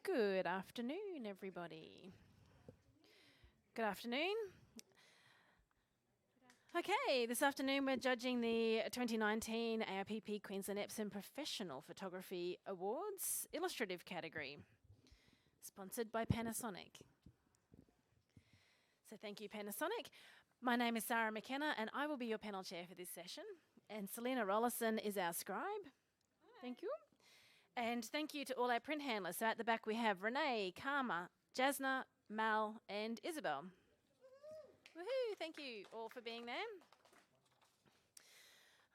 Good afternoon, everybody. Good afternoon. Okay, this afternoon we're judging the 2019 AIPP Queensland Epson Professional Photography Awards Illustrative category, sponsored by Panasonic. So thank you, Panasonic. My name is Sarah McKenna and I will be your panel chair for this session. And Selena Rollison is our scribe. Hi. Thank you. And thank you to all our print handlers. So at the back we have Renee, Karma, Jasna, Mal and Isabel. Woohoo, thank you all for being there.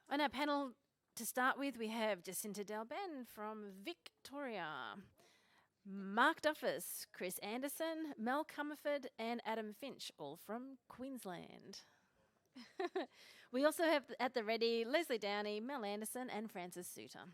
On our panel to start with, we have Jacinta Delben from Victoria, Mark Duffus, Chris Anderson, Mel Comerford and Adam Finch, all from Queensland. We also have at the ready Leslie Downey, Mel Anderson and Francis Suter.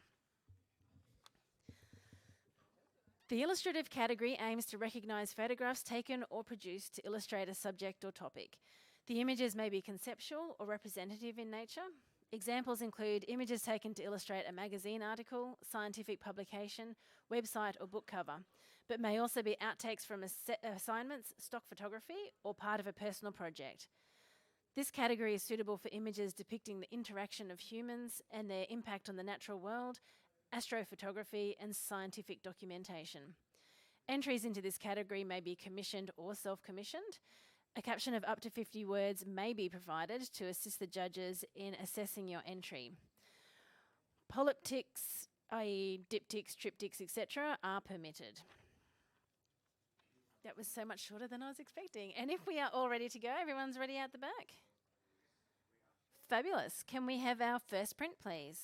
The illustrative category aims to recognise photographs taken or produced to illustrate a subject or topic. The images may be conceptual or representative in nature. Examples include images taken to illustrate a magazine article, scientific publication, website or book cover, but may also be outtakes from assignments, stock photography, or part of a personal project. This category is suitable for images depicting the interaction of humans and their impact on the natural world, astrophotography and scientific documentation. Entries into this category may be commissioned or self-commissioned. A caption of up to 50 words may be provided to assist the judges in assessing your entry. Polyptychs, i.e. diptychs, triptychs, etc. are permitted. That was so much shorter than I was expecting. And if we are all ready to go, everyone's ready out the back? Fabulous. Can we have our first print, please?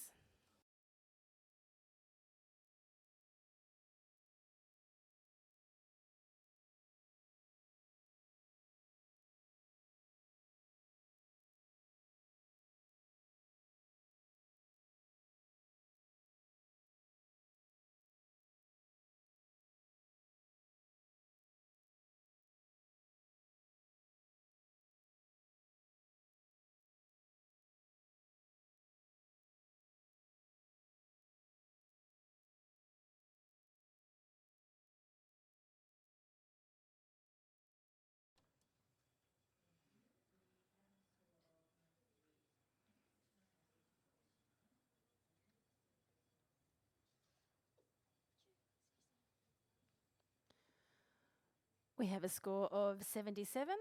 We have a score of 77.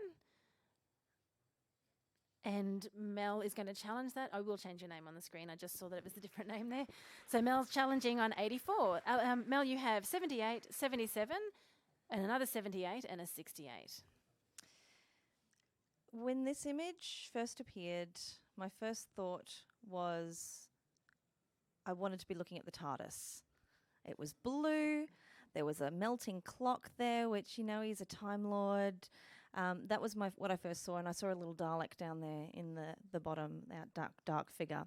And Mel is going to challenge that. I will change your name on the screen. I just saw that it was a different name there. So Mel's challenging on 84. Mel, you have 78, 77, and another 78 and a 68. When this image first appeared, my first thought was I wanted to be looking at the TARDIS. It was blue. There was a melting clock there, which, you know, he's a Time Lord. That was what I first saw, and I saw a little Dalek down there in the bottom, that dark figure,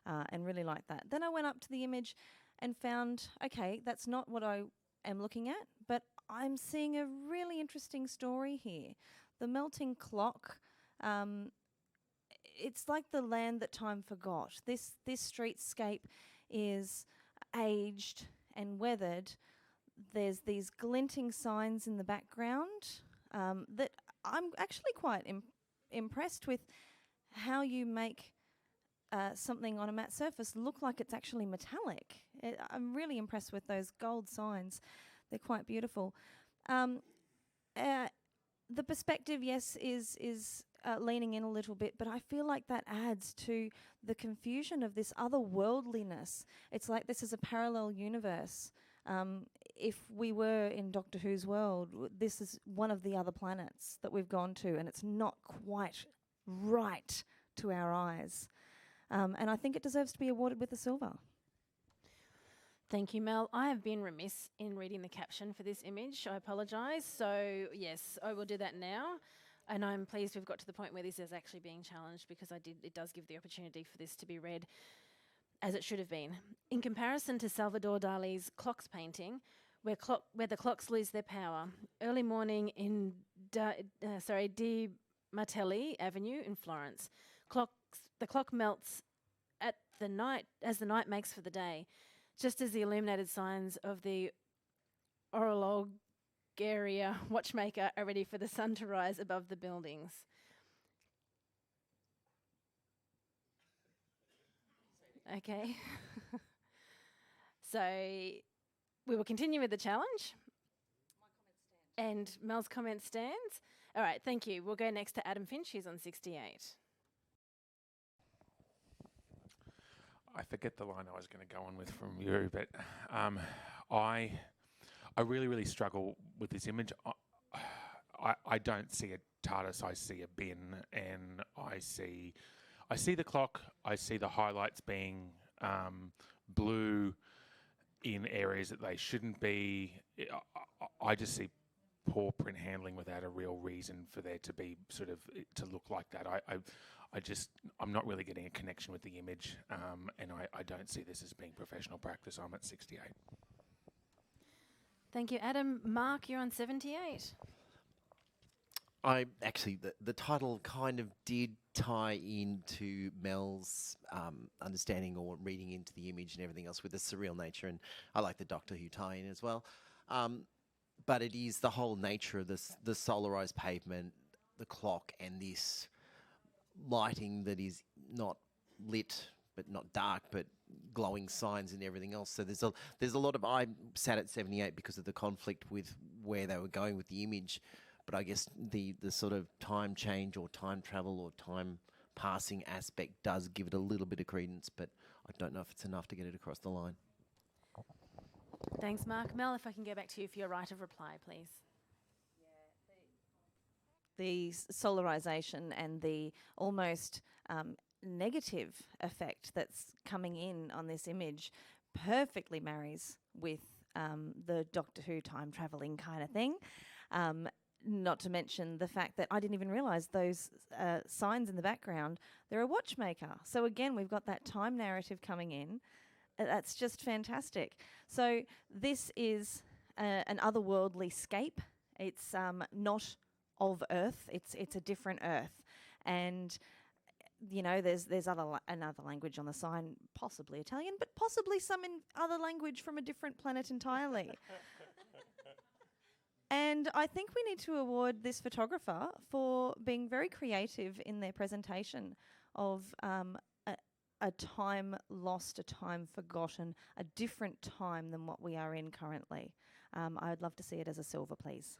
and really liked that. Then I went up to the image and found, okay, that's not what I am looking at, but I'm seeing a really interesting story here. The melting clock, it's like the land that time forgot. This streetscape is aged and weathered. There's these glinting signs in the background that I'm actually quite impressed with how you make something on a matte surface look like it's actually metallic. I'm really impressed with those gold signs. They're quite beautiful. The perspective, yes, is leaning in a little bit, but I feel like that adds to the confusion of this otherworldliness. It's like this is a parallel universe. If we were in Doctor Who's world, this is one of the other planets that we've gone to, and it's not quite right to our eyes. And I think it deserves to be awarded with a silver. Thank you, Mel. I have been remiss in reading the caption for this image. I apologise. So, yes, I will do that now. And I'm pleased we've got to the point where this is actually being challenged because it does give the opportunity for this to be read as it should have been. In comparison to Salvador Dali's Clocks painting, where the clocks lose their power, early morning in Di Martelli Avenue in Florence, the clock melts as the night makes for the day, just as the illuminated signs of the Orologeria watchmaker are ready for the sun to rise above the buildings. Okay. So we will continue with the challenge. And Mel's comment stands. All right, thank you. We'll go next to Adam Finch, who's on 68. I forget the line I was going to go on with from you, but I really struggle with this image. I don't see a TARDIS. I see a bin, and I see the clock. I see the highlights being blue in areas that they shouldn't be. I just see poor print handling without a real reason for there to be sort of to look like that. I'm not really getting a connection with the image, and I don't see this as being professional practice. I'm at 68. Thank you, Adam. Mark, you're on 78. I actually, the title kind of did tie into Mel's understanding or reading into the image and everything else with the surreal nature, and I like the Doctor Who tie-in as well. But it is the whole nature of this, the solarized pavement, the clock, and this lighting that is not lit but not dark, but glowing signs and everything else. So there's a lot of, I sat at 78 because of the conflict with where they were going with the image, but I guess the sort of time change or time travel or time passing aspect does give it a little bit of credence, but I don't know if it's enough to get it across the line. Thanks, Mark. Mel, if I can go back to you for your right of reply, please. The solarization and the almost negative effect that's coming in on this image perfectly marries with the Doctor Who time travelling kind of thing. Not to mention the fact that I didn't even realise those signs in the background, they're a watchmaker. So again, we've got that time narrative coming in. That's just fantastic. So this is an otherworldly scape. It's not of Earth. It's a different Earth, and you know there's another language on the sign, possibly Italian, but possibly some other language from a different planet entirely. And I think we need to award this photographer for being very creative in their presentation of a time lost, a time forgotten, a different time than what we are in currently. I'd love to see it as a silver, please.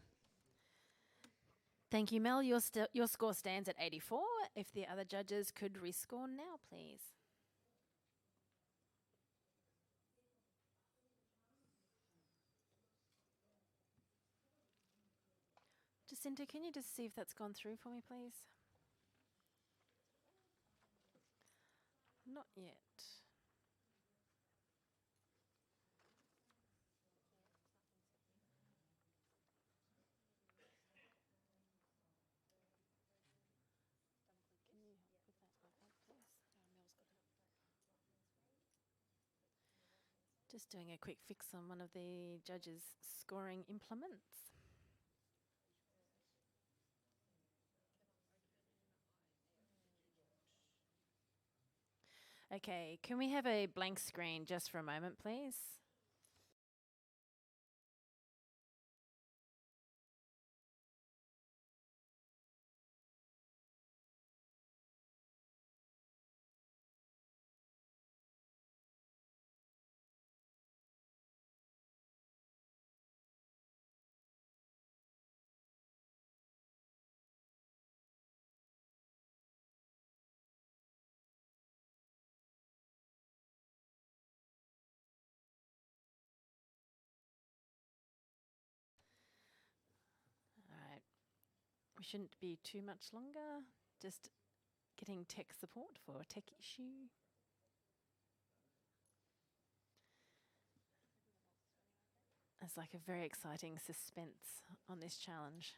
Thank you, Mel. Your score stands at 84. If the other judges could rescore now, please. Jacinta, can you just see if that's gone through for me, please? Not yet. Can you help with that like that, please? Just doing a quick fix on one of the judges' scoring implements. Okay, can we have a blank screen just for a moment, please? All right, we shouldn't be too much longer. Just getting tech support for a tech issue. It's like a very exciting suspense on this challenge.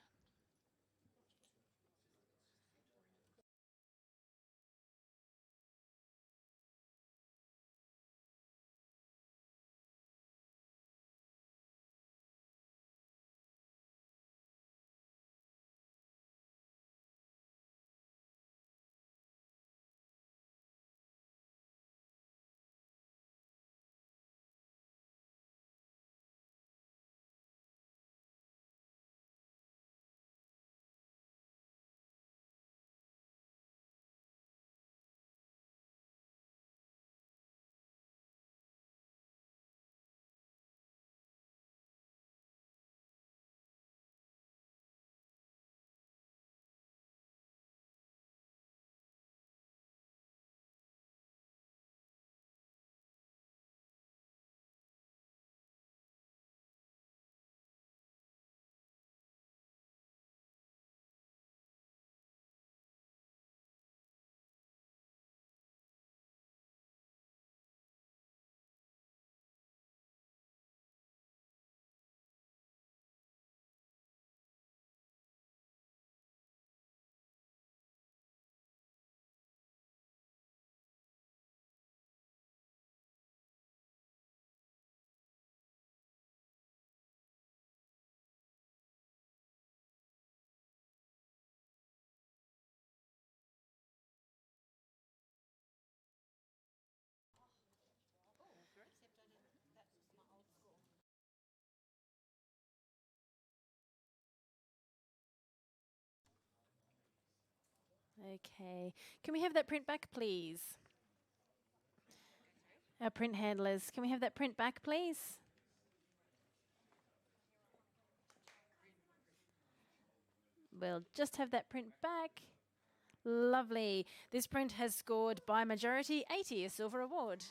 Okay. Can we have that print back, please? Our print handlers, can we have that print back, please? We'll just have that print back. Lovely. This print has scored by majority 80, a silver award.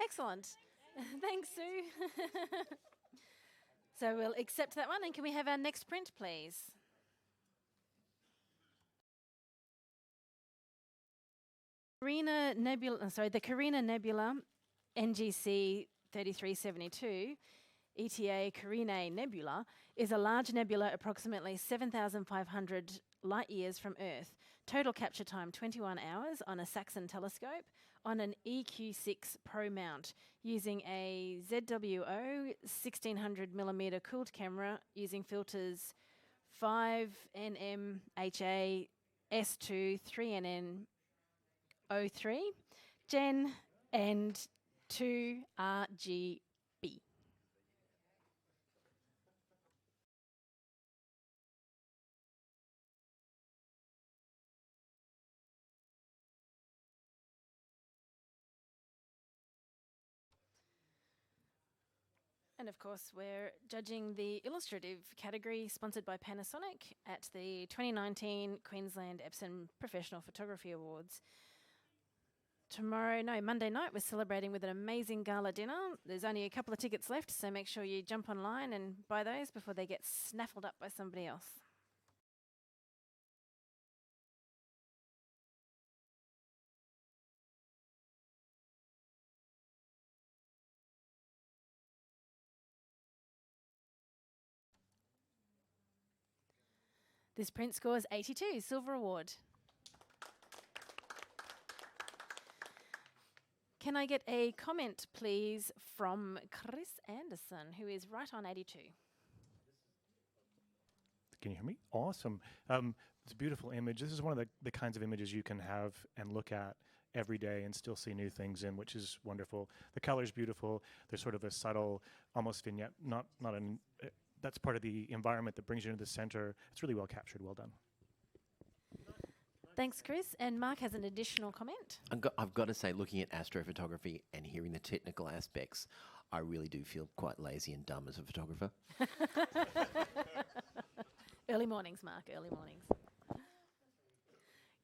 Excellent. Thanks, Sue. So we'll accept that one, and can we have our next print, please? The Carina Nebula NGC 3372 ETA Carinae Nebula is a large nebula approximately 7,500 light years from Earth. Total capture time 21 hours on a Saxon telescope on an EQ6 Pro mount using a ZWO 1600mm cooled camera using filters 5nm HA S2 3NN03 Gen and 2RGB. And of course, we're judging the illustrative category sponsored by Panasonic at the 2019 Queensland Epson Professional Photography Awards. Monday night, we're celebrating with an amazing gala dinner. There's only a couple of tickets left, so make sure you jump online and buy those before they get snaffled up by somebody else. This print scores 82, silver award. Can I get a comment, please, from Chris Anderson, who is right on 82? Can you hear me? Awesome. It's a beautiful image. This is one of the kinds of images you can have and look at every day and still see new things in, which is wonderful. The color's beautiful. There's sort of a subtle, almost vignette, that's part of the environment that brings you into the center. It's really well captured. Well done. Thanks, Chris. And Mark has an additional comment. I've got to say, looking at astrophotography and hearing the technical aspects, I really do feel quite lazy and dumb as a photographer. Early mornings, Mark, early mornings.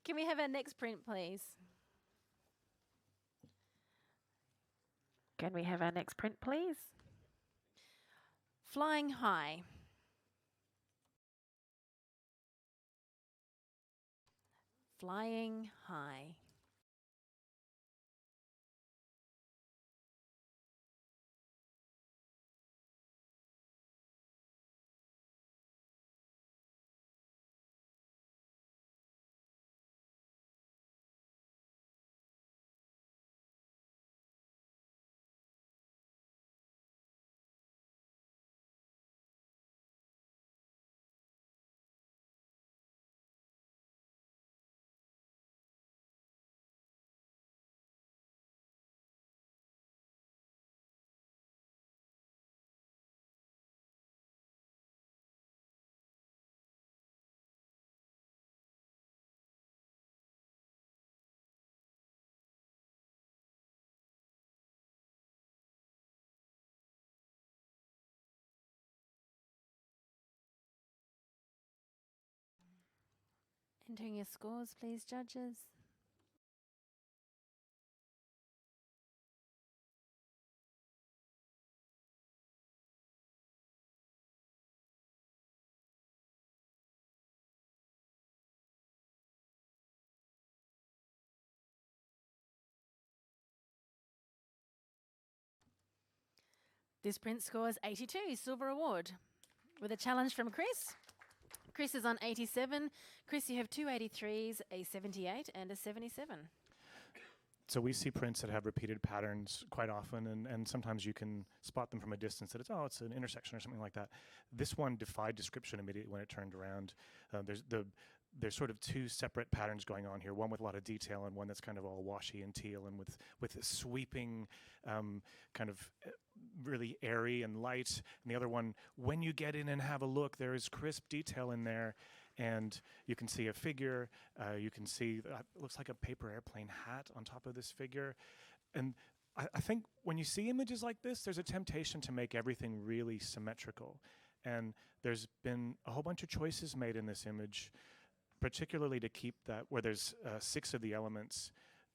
Can we have our next print, please? Can we have our next print, please? Flying high. Flying high. Entering your scores, please, judges. This print scores 82, silver award. With a challenge from Chris. Chris is on 87. Chris, you have two 83s, a 78 and a 77. So we see prints that have repeated patterns quite often, and sometimes you can spot them from a distance that it's an intersection or something like that. This one defied description immediately when it turned around. there's sort of two separate patterns going on here, one with a lot of detail and one that's kind of all washy and teal and with sweeping kind of really airy and light. And the other one, when you get in and have a look, there is crisp detail in there, and you can see a figure, you can see, it looks like a paper airplane hat on top of this figure. And I think when you see images like this, there's a temptation to make everything really symmetrical. And there's been a whole bunch of choices made in this image, particularly to keep that, where there's 6 of the elements,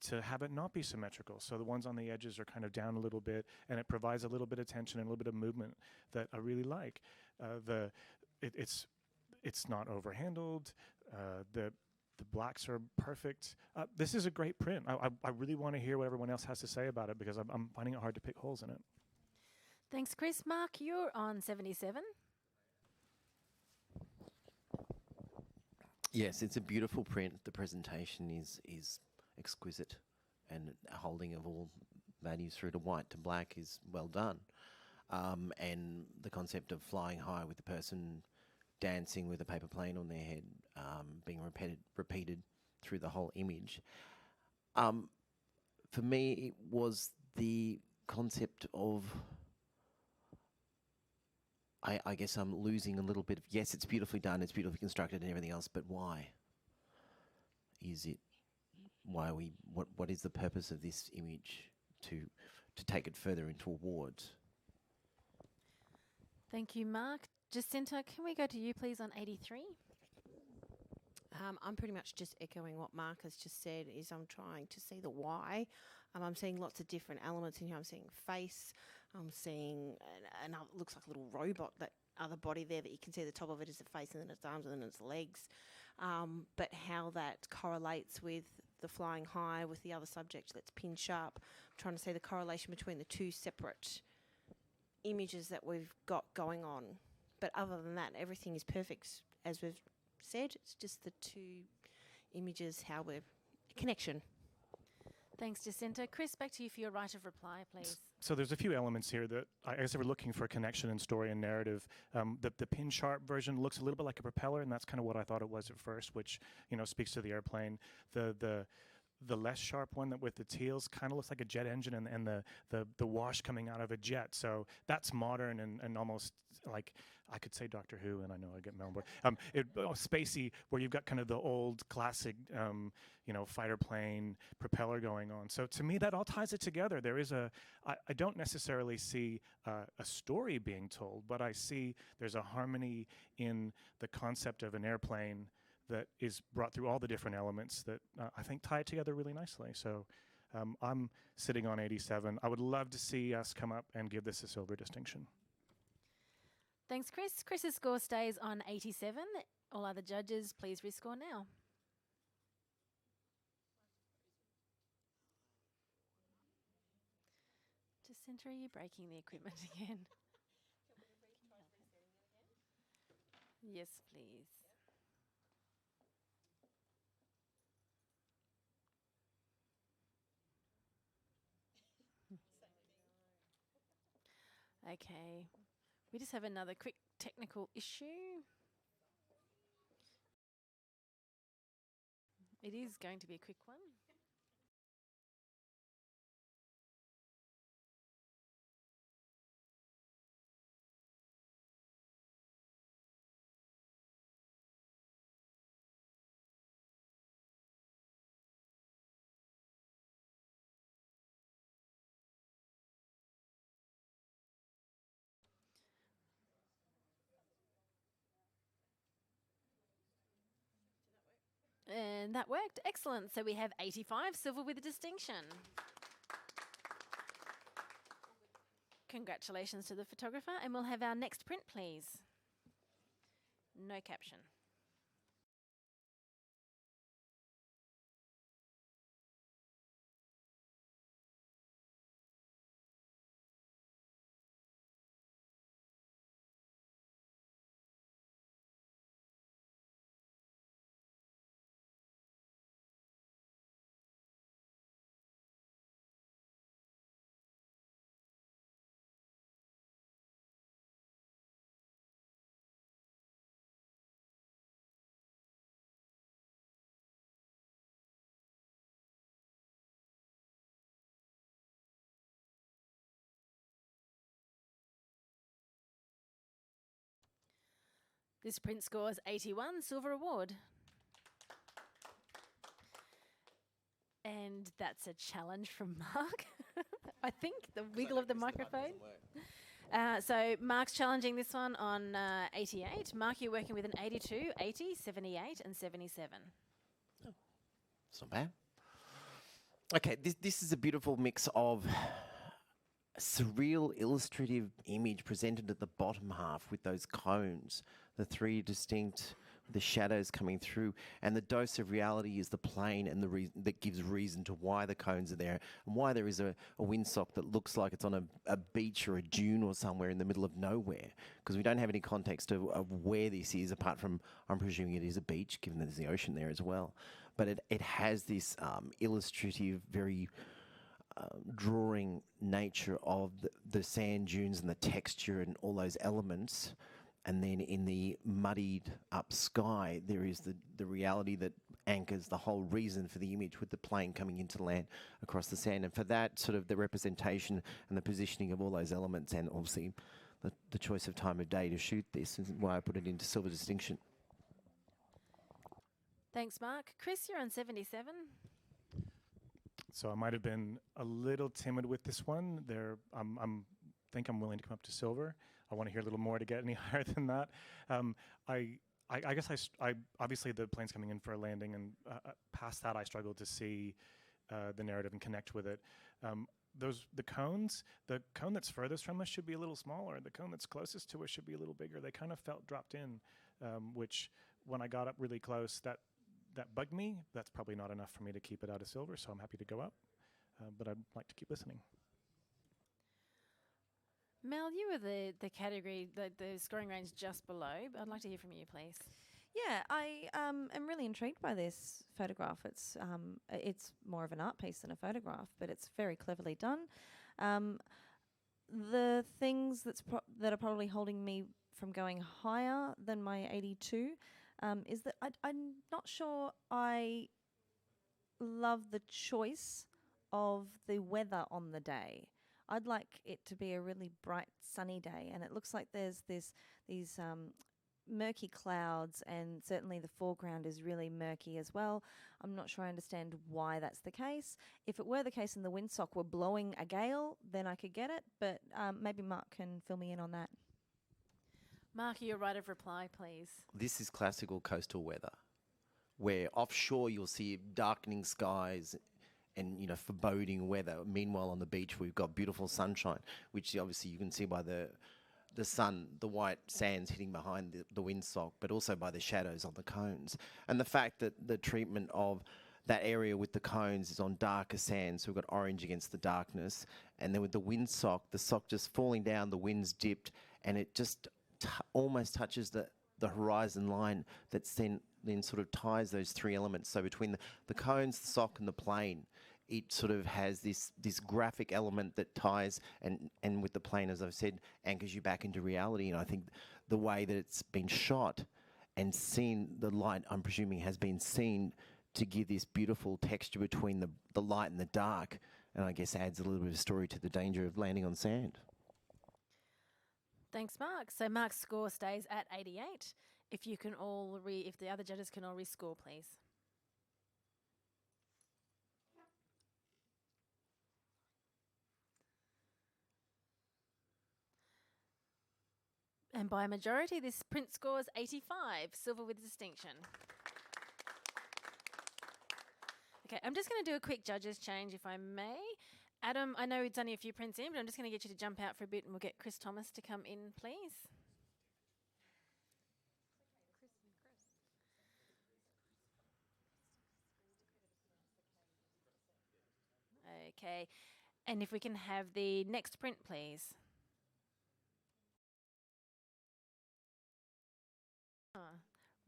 to have it not be symmetrical. So the ones on the edges are kind of down a little bit, and it provides a little bit of tension and a little bit of movement that I really like. It's not overhandled. The blacks are perfect. This is a great print. I really want to hear what everyone else has to say about it, because I'm finding it hard to pick holes in it. Thanks, Chris. Mark, you're on 77. Yes, it's a beautiful print. The presentation is exquisite, and holding of all values through to white to black is well done. And the concept of flying high with the person dancing with a paper plane on their head, being repeated through the whole image. For me, it was the concept of, I guess I'm losing a little bit of, yes, it's beautifully done, it's beautifully constructed and everything else, but why? What is the purpose of this image to take it further into awards? Thank you, Mark. Jacinta, can we go to you, please, on 83? I'm pretty much just echoing what Mark has just said. Is I'm trying to see the why. I'm seeing lots of different elements in here. I'm seeing face. I'm seeing looks like a little robot, that other body there that you can see the top of it is the face, and then its arms, and then its legs. But how that correlates with the flying high with the other subject that's pinned sharp. I'm trying to see the correlation between the two separate images that we've got going on. But other than that, everything is perfect, as we've said. It's just the two images, how we're connection. Thanks, Jacinta. Chris, back to you for your right of reply, please. So there's a few elements here that I guess if we're looking for connection in story and narrative. The pin sharp version looks a little bit like a propeller, and that's kind of what I thought it was at first, which speaks to the airplane. The less sharp one that with the teals kind of looks like a jet engine, and the wash coming out of a jet. So that's modern and almost like, I could say Doctor Who, and I know I get Melbourne. Spacey, where you've got kind of the old classic, fighter plane propeller going on. So to me, that all ties it together. There is I don't necessarily see a story being told, but I see there's a harmony in the concept of an airplane that is brought through all the different elements that I think tie it together really nicely. So I'm sitting on 87. I would love to see us come up and give this a silver distinction. Thanks, Chris. Chris's score stays on 87. All other judges, please rescore now. Jacinta, are you breaking the equipment again? Yes, please. Okay, we just have another quick technical issue. It is going to be a quick one. And that worked. Excellent. So we have 85, silver with a distinction. Congratulations to the photographer. And we'll have our next print, please. No caption. This print scores 81, silver award. And that's a challenge from Mark. I think the wiggle of the microphone. So Mark's challenging this one on 88. Mark, you're working with an 82, 80, 78 and 77. It's not bad. Okay, this is a beautiful mix of surreal illustrative image presented at the bottom half with those cones, the three distinct, the shadows coming through, and the dose of reality is the plane and the that gives reason to why the cones are there and why there is a windsock that looks like it's on a beach or a dune or somewhere in the middle of nowhere, because we don't have any context of where this is, apart from, I'm presuming it is a beach, given that there's the ocean there as well. But it has this illustrative, very drawing nature of the sand dunes and the texture and all those elements. And then in the muddied up sky, there is the reality that anchors the whole reason for the image, with the plane coming into land across the sand. And for that, sort of the representation and the positioning of all those elements, and obviously the choice of time of day to shoot this is why I put it into silver distinction. Thanks, Mark. Chris, you're on 77. So I might have been a little timid with this one. Think I'm willing to come up to silver. I want to hear a little more to get any higher than that. I guess I obviously the plane's coming in for a landing, and past that I struggled to see the narrative and connect with it. The cones, the cone that's furthest from us should be a little smaller. The cone that's closest to us should be a little bigger. They kind of felt dropped in, which when I got up really close, that bugged me. That's probably not enough for me to keep it out of silver, so I'm happy to go up, but I'd like to keep listening. Mel, you were the category, the scoring range just below. I'd like to hear from you, please. Yeah, I am really intrigued by this photograph. It's more of an art piece than a photograph, but it's very cleverly done. The things that are probably holding me from going higher than my 82 is that I'm not sure I love the choice of the weather on the day. I'd like it to be a really bright, sunny day, and it looks like there's these murky clouds, and certainly the foreground is really murky as well. I'm not sure I understand why that's the case. If it were the case and the windsock were blowing a gale, then I could get it, but maybe Mark can fill me in on that. Mark, your right of reply, please. This is classical coastal weather, where offshore you'll see darkening skies and foreboding weather. Meanwhile, on the beach we've got beautiful sunshine, which obviously you can see by the sun, the white sands hitting behind the windsock, but also by the shadows on the cones. And the fact that the treatment of that area with the cones is on darker sand, so we've got orange against the darkness, and then with the windsock, the sock just falling down, the wind's dipped, and it just almost touches the horizon line that's then sort of ties those three elements. So between the cones, the sock and the plane, it sort of has this graphic element that ties and with the plane, as I've said, anchors you back into reality. And I think the way that it's been shot and seen, the light, I'm presuming, has been seen to give this beautiful texture between the light and the dark, and I guess adds a little bit of story to the danger of landing on sand. Thanks, Mark. So Mark's score stays at 88. If you can if the other judges can all rescore, please. And by a majority, this print scores 85, silver with distinction. Okay, I'm just going to do a quick judges change, if I may. Adam, I know it's only a few prints in, but I'm just going to get you to jump out for a bit, and we'll get Chris Thomas to come in, please. Okay, and if we can have the next print, please.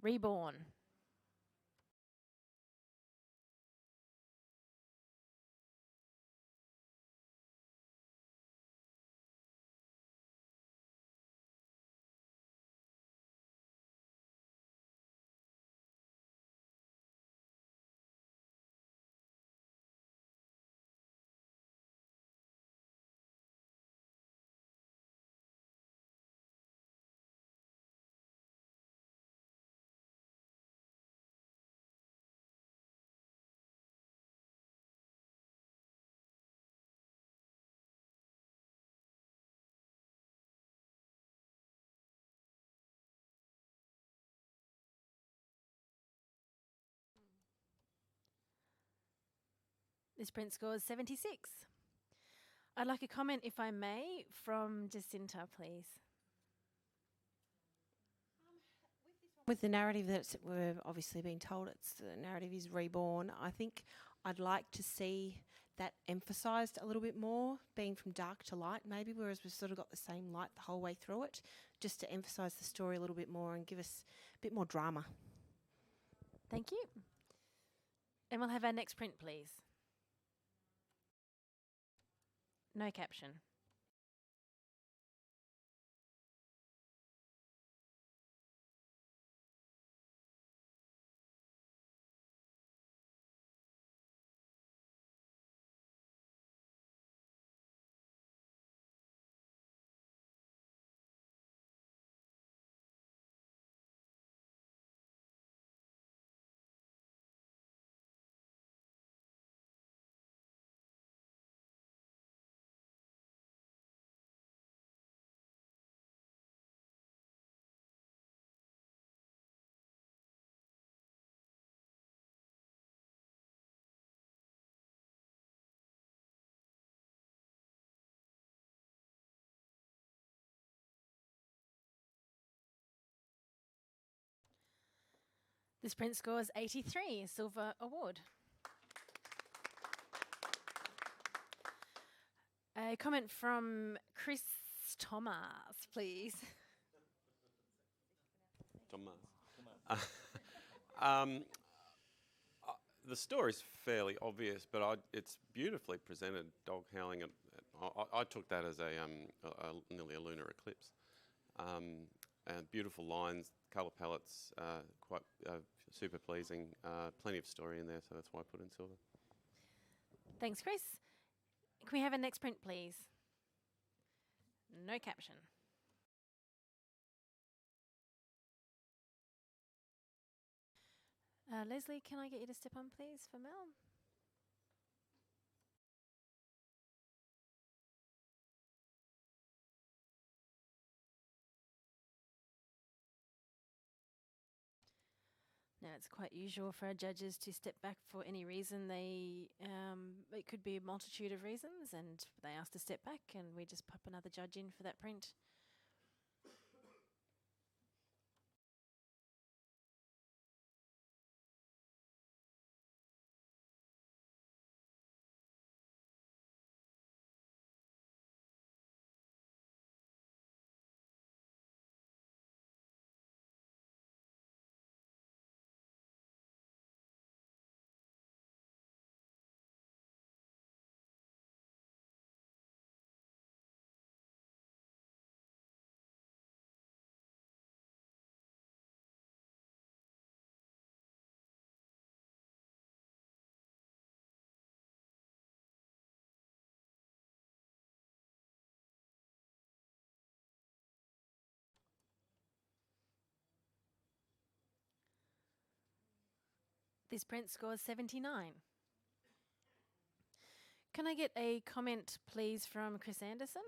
Reborn. This print scores 76. I'd like a comment, if I may, from Jacinta, please. With the narrative that we're obviously being told, it's the narrative is reborn. I think I'd like to see that emphasised a little bit more, being from dark to light maybe, whereas we've sort of got the same light the whole way through it, just to emphasise the story a little bit more and give us a bit more drama. Thank you. And we'll have our next print, please. No caption. This print scores 83, Silver Award. A comment from Chris Thomas, please. Thomas. The story's fairly obvious, but it's beautifully presented. Dog howling at I took that as a nearly a lunar eclipse. And beautiful lines, colour palettes, quite super pleasing. Plenty of story in there, so that's why I put in silver. Thanks, Chris. Can we have a next print, please? No caption. Leslie, can I get you to step on, please, for Mel? Now, it's quite usual for our judges to step back for any reason. It could be a multitude of reasons, and they ask to step back, and we just pop another judge in for that print. This print scores 79. Can I get a comment, please, from Chris Anderson?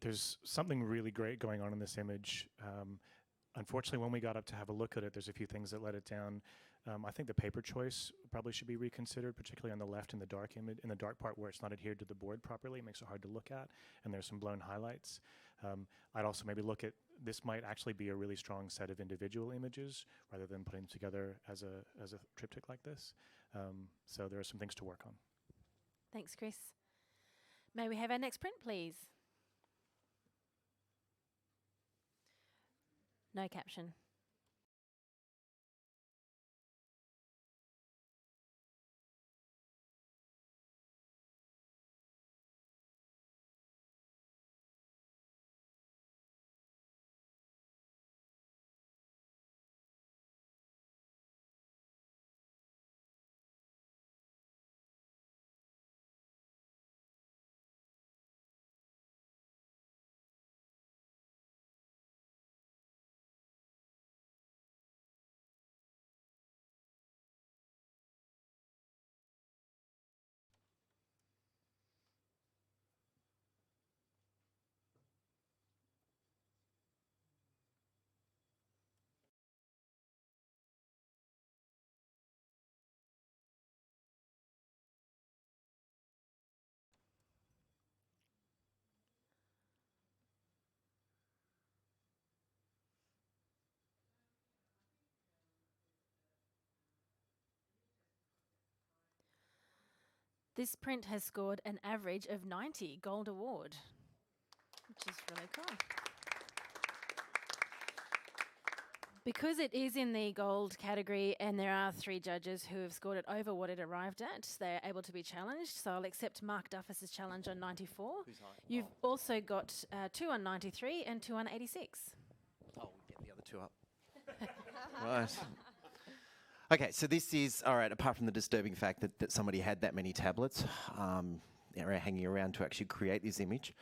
There's something really great going on in this image. Unfortunately, when we got up to have a look at it, there's a few things that let it down. I think the paper choice probably should be reconsidered, particularly on the left in the dark image, in the dark part where it's not adhered to the board properly. It makes it hard to look at, and there's some blown highlights. I'd also maybe look at, this might actually be a really strong set of individual images rather than putting them together as a triptych like this. So there are some things to work on. Thanks, Chris. May we have our next print, please? No caption. This print has scored an average of 90 Gold Award, which is really cool. Because it is in the gold category and there are 3 judges who have scored it over what it arrived at, they're able to be challenged. So I'll accept Mark Duffus's challenge on 94. You've also got 2 on 93 and 2 on 86. Oh, we get the other 2 up. Right. Okay, so this is, all right, apart from the disturbing fact that somebody had that many tablets hanging around to actually create this image,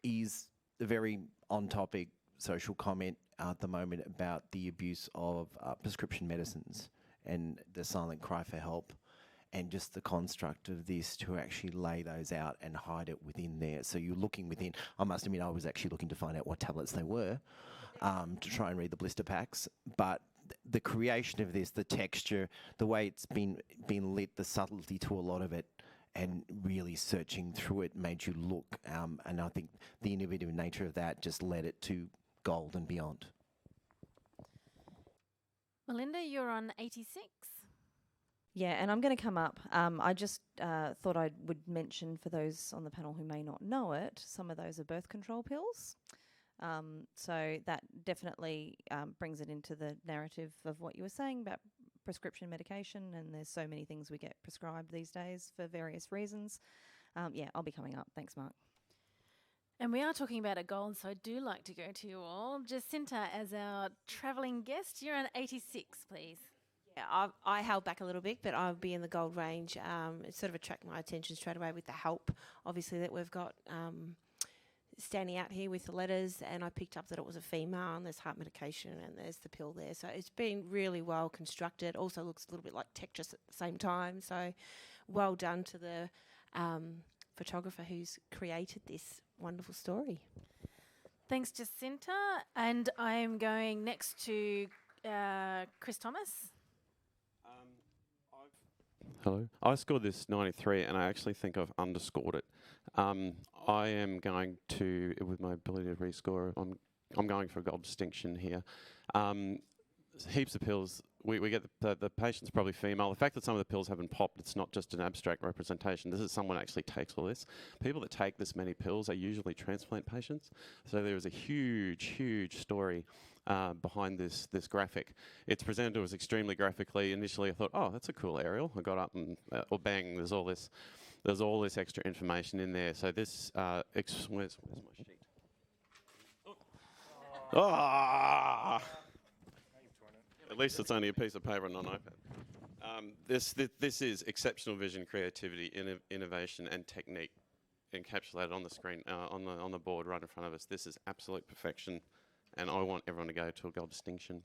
is a very on-topic social comment at the moment about the abuse of prescription medicines and the silent cry for help, and just the construct of this to actually lay those out and hide it within there. So you're looking within, I must admit I was actually looking to find out what tablets they were to try and read the blister packs, but the creation of this, the texture, the way it's been lit, the subtlety to a lot of it, and really searching through it made you look, and I think the innovative nature of that just led it to gold and beyond. Melinda, you're on 86. Yeah, and I'm going to come up. I just thought I would mention for those on the panel who may not know it, some of those are birth control pills. So that definitely brings it into the narrative of what you were saying about prescription medication, and there's so many things we get prescribed these days for various reasons. Yeah, I'll be coming up. Thanks, Mark. And we are talking about a gold, so I do like to go to you all. Jacinta, as our travelling guest, you're on 86, please. Yeah, I held back a little bit, but I'll be in the gold range. It sort of attracted my attention straight away with the help, obviously, that we've got standing out here with the letters, and I picked up that it was a female, and there's heart medication, and there's the pill there. So it's been really well constructed. Also looks a little bit like Tetris at the same time. So well done to the photographer who's created this wonderful story. Thanks, Jacinta. And I'm going next to Chris Thomas. Hello. I scored this 93, and I actually think I've underscored it. I am going to, with my ability to rescore, I'm going for a gold distinction here. Heaps of pills. We get the patient's probably female. The fact that some of the pills haven't popped, it's not just an abstract representation. This is someone actually takes all this. People that take this many pills are usually transplant patients. So there is a huge, huge story behind this graphic. It's presented to us extremely graphically. Initially, I thought, oh, that's a cool aerial. I got up and, bang, there's all this extra information in there. So this, where's my sheet? Oh. At least it's only a piece of paper and not an iPad. This is exceptional vision, creativity, innovation, and technique encapsulated on the screen, on the board right in front of us. This is absolute perfection, and I want everyone to go to a gold distinction.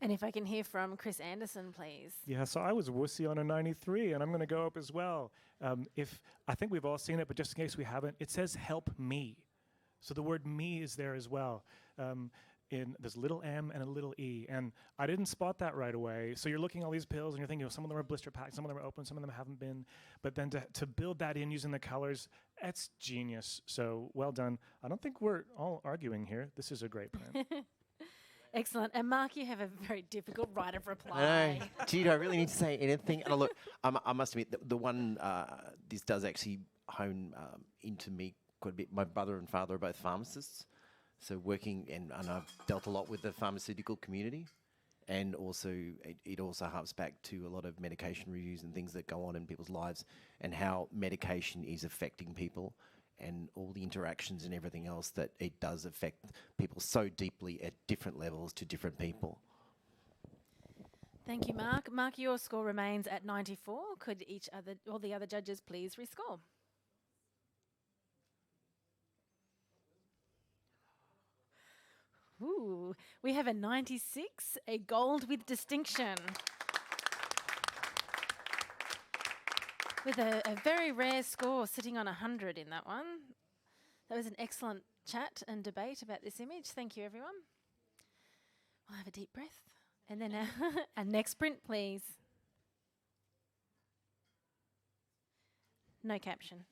And if I can hear from Chris Anderson, please. Yeah, so I was wussy on a 93, and I'm going to go up as well. I think we've all seen it, but just in case we haven't, it says "help me," so the word "me" is there as well. There's a little m and a little e, and I didn't spot that right away. So you're looking at all these pills, and you're thinking, some of them are blister packed, some of them are open, some of them haven't been. But then to build that in using the colors, that's genius. So well done. I don't think we're all arguing here. This is a great print. Excellent. And Mark, you have a very difficult right of reply. Gee, do I really need to say anything? And look, I must admit, the one, this does actually hone into me quite a bit. My brother and father are both pharmacists. So working, and I've dealt a lot with the pharmaceutical community, and also it also harps back to a lot of medication reviews and things that go on in people's lives, and how medication is affecting people, and all the interactions and everything else that it does affect people so deeply at different levels to different people. Thank you, Mark. Mark, your score remains at 94. Could all the other judges please rescore? Ooh, we have a 96, a gold with distinction. With a very rare score sitting on 100 in that one. That was an excellent chat and debate about this image. Thank you, everyone. We'll have a deep breath. And then our next print, please. No caption.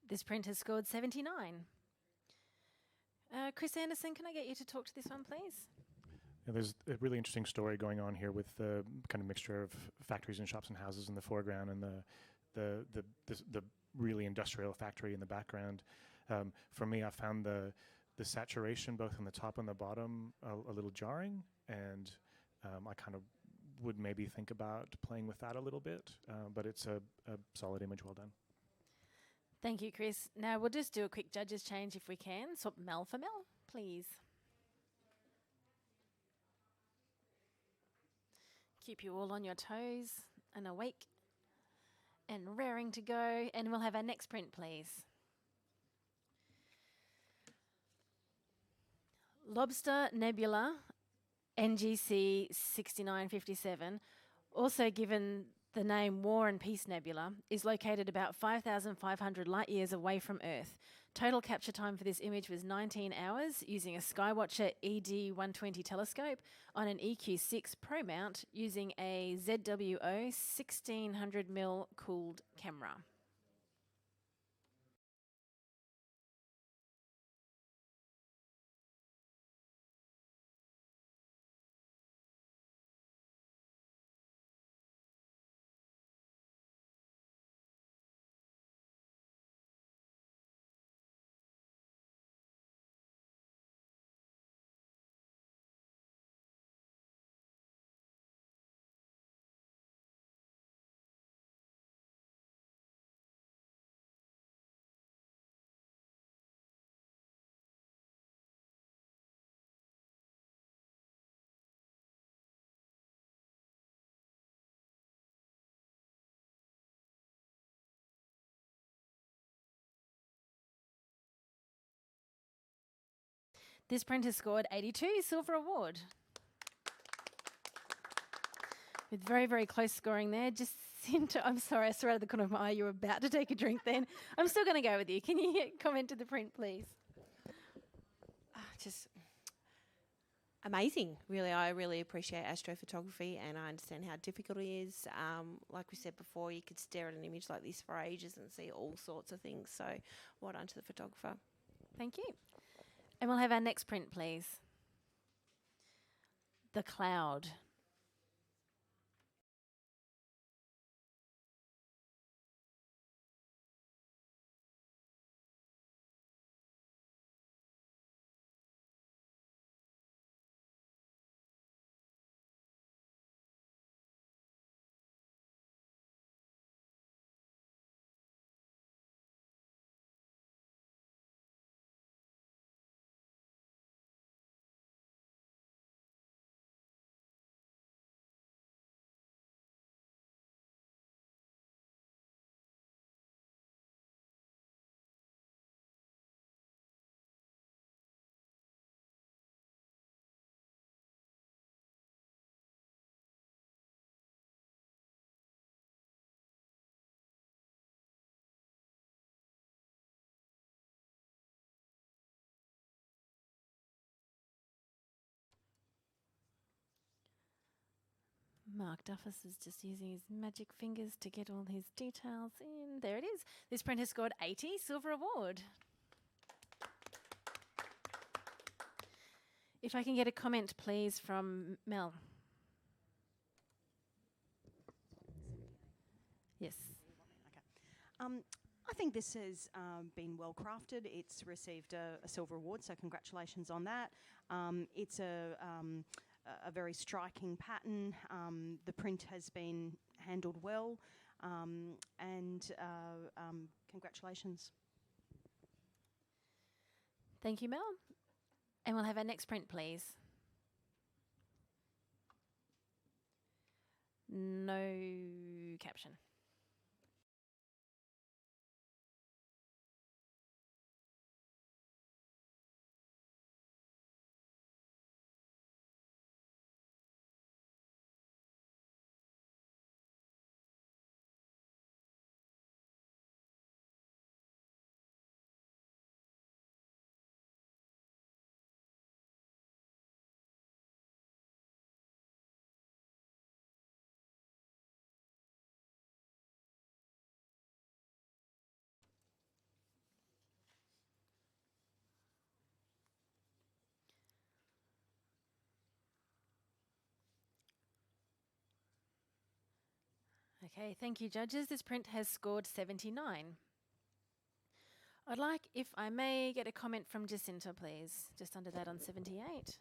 This print has scored 79. Chris Anderson, can I get you to talk to this one, please? Yeah, there's a really interesting story going on here with the kind of mixture of factories and shops and houses in the foreground and the really industrial factory in the background. For me, I found the saturation both on the top and the bottom a little jarring, and I kind of would maybe think about playing with that a little bit, but it's a solid image, well done. Thank you, Chris. Now we'll just do a quick judges change if we can. Swap Mel for Mel, please. Keep you all on your toes and awake and raring to go. And we'll have our next print, please. Lobster Nebula NGC 6957, also given the name War and Peace Nebula, is located about 5,500 light years away from Earth. Total capture time for this image was 19 hours using a Skywatcher ED120 telescope on an EQ6 Pro mount using a ZWO 1600mm cooled camera. This print has scored 82, Silver Award. With very, very close scoring there. Jacinta, I'm sorry, I saw out of the corner of my eye you were about to take a drink then. I'm still going to go with you. Can you comment to the print, please? Just amazing, really. I really appreciate astrophotography, and I understand how difficult it is. Like we said before, you could stare at an image like this for ages and see all sorts of things. So well done to the photographer. Thank you. And we'll have our next print, please. The Cloud. Mark Duffus is just using his magic fingers to get all his details in. There it is. This print has scored 80, Silver Award. If I can get a comment, please, from Mel. Yes. Okay. I think this has been well crafted. It's received a silver award, so congratulations on that. It's a very striking pattern. The print has been handled well, and congratulations. Thank you, Mel. And we'll have our next print, please. No caption. Okay, thank you, judges. This print has scored 79. I'd like, if I may, get a comment from Jacinta, please, just under that on 78.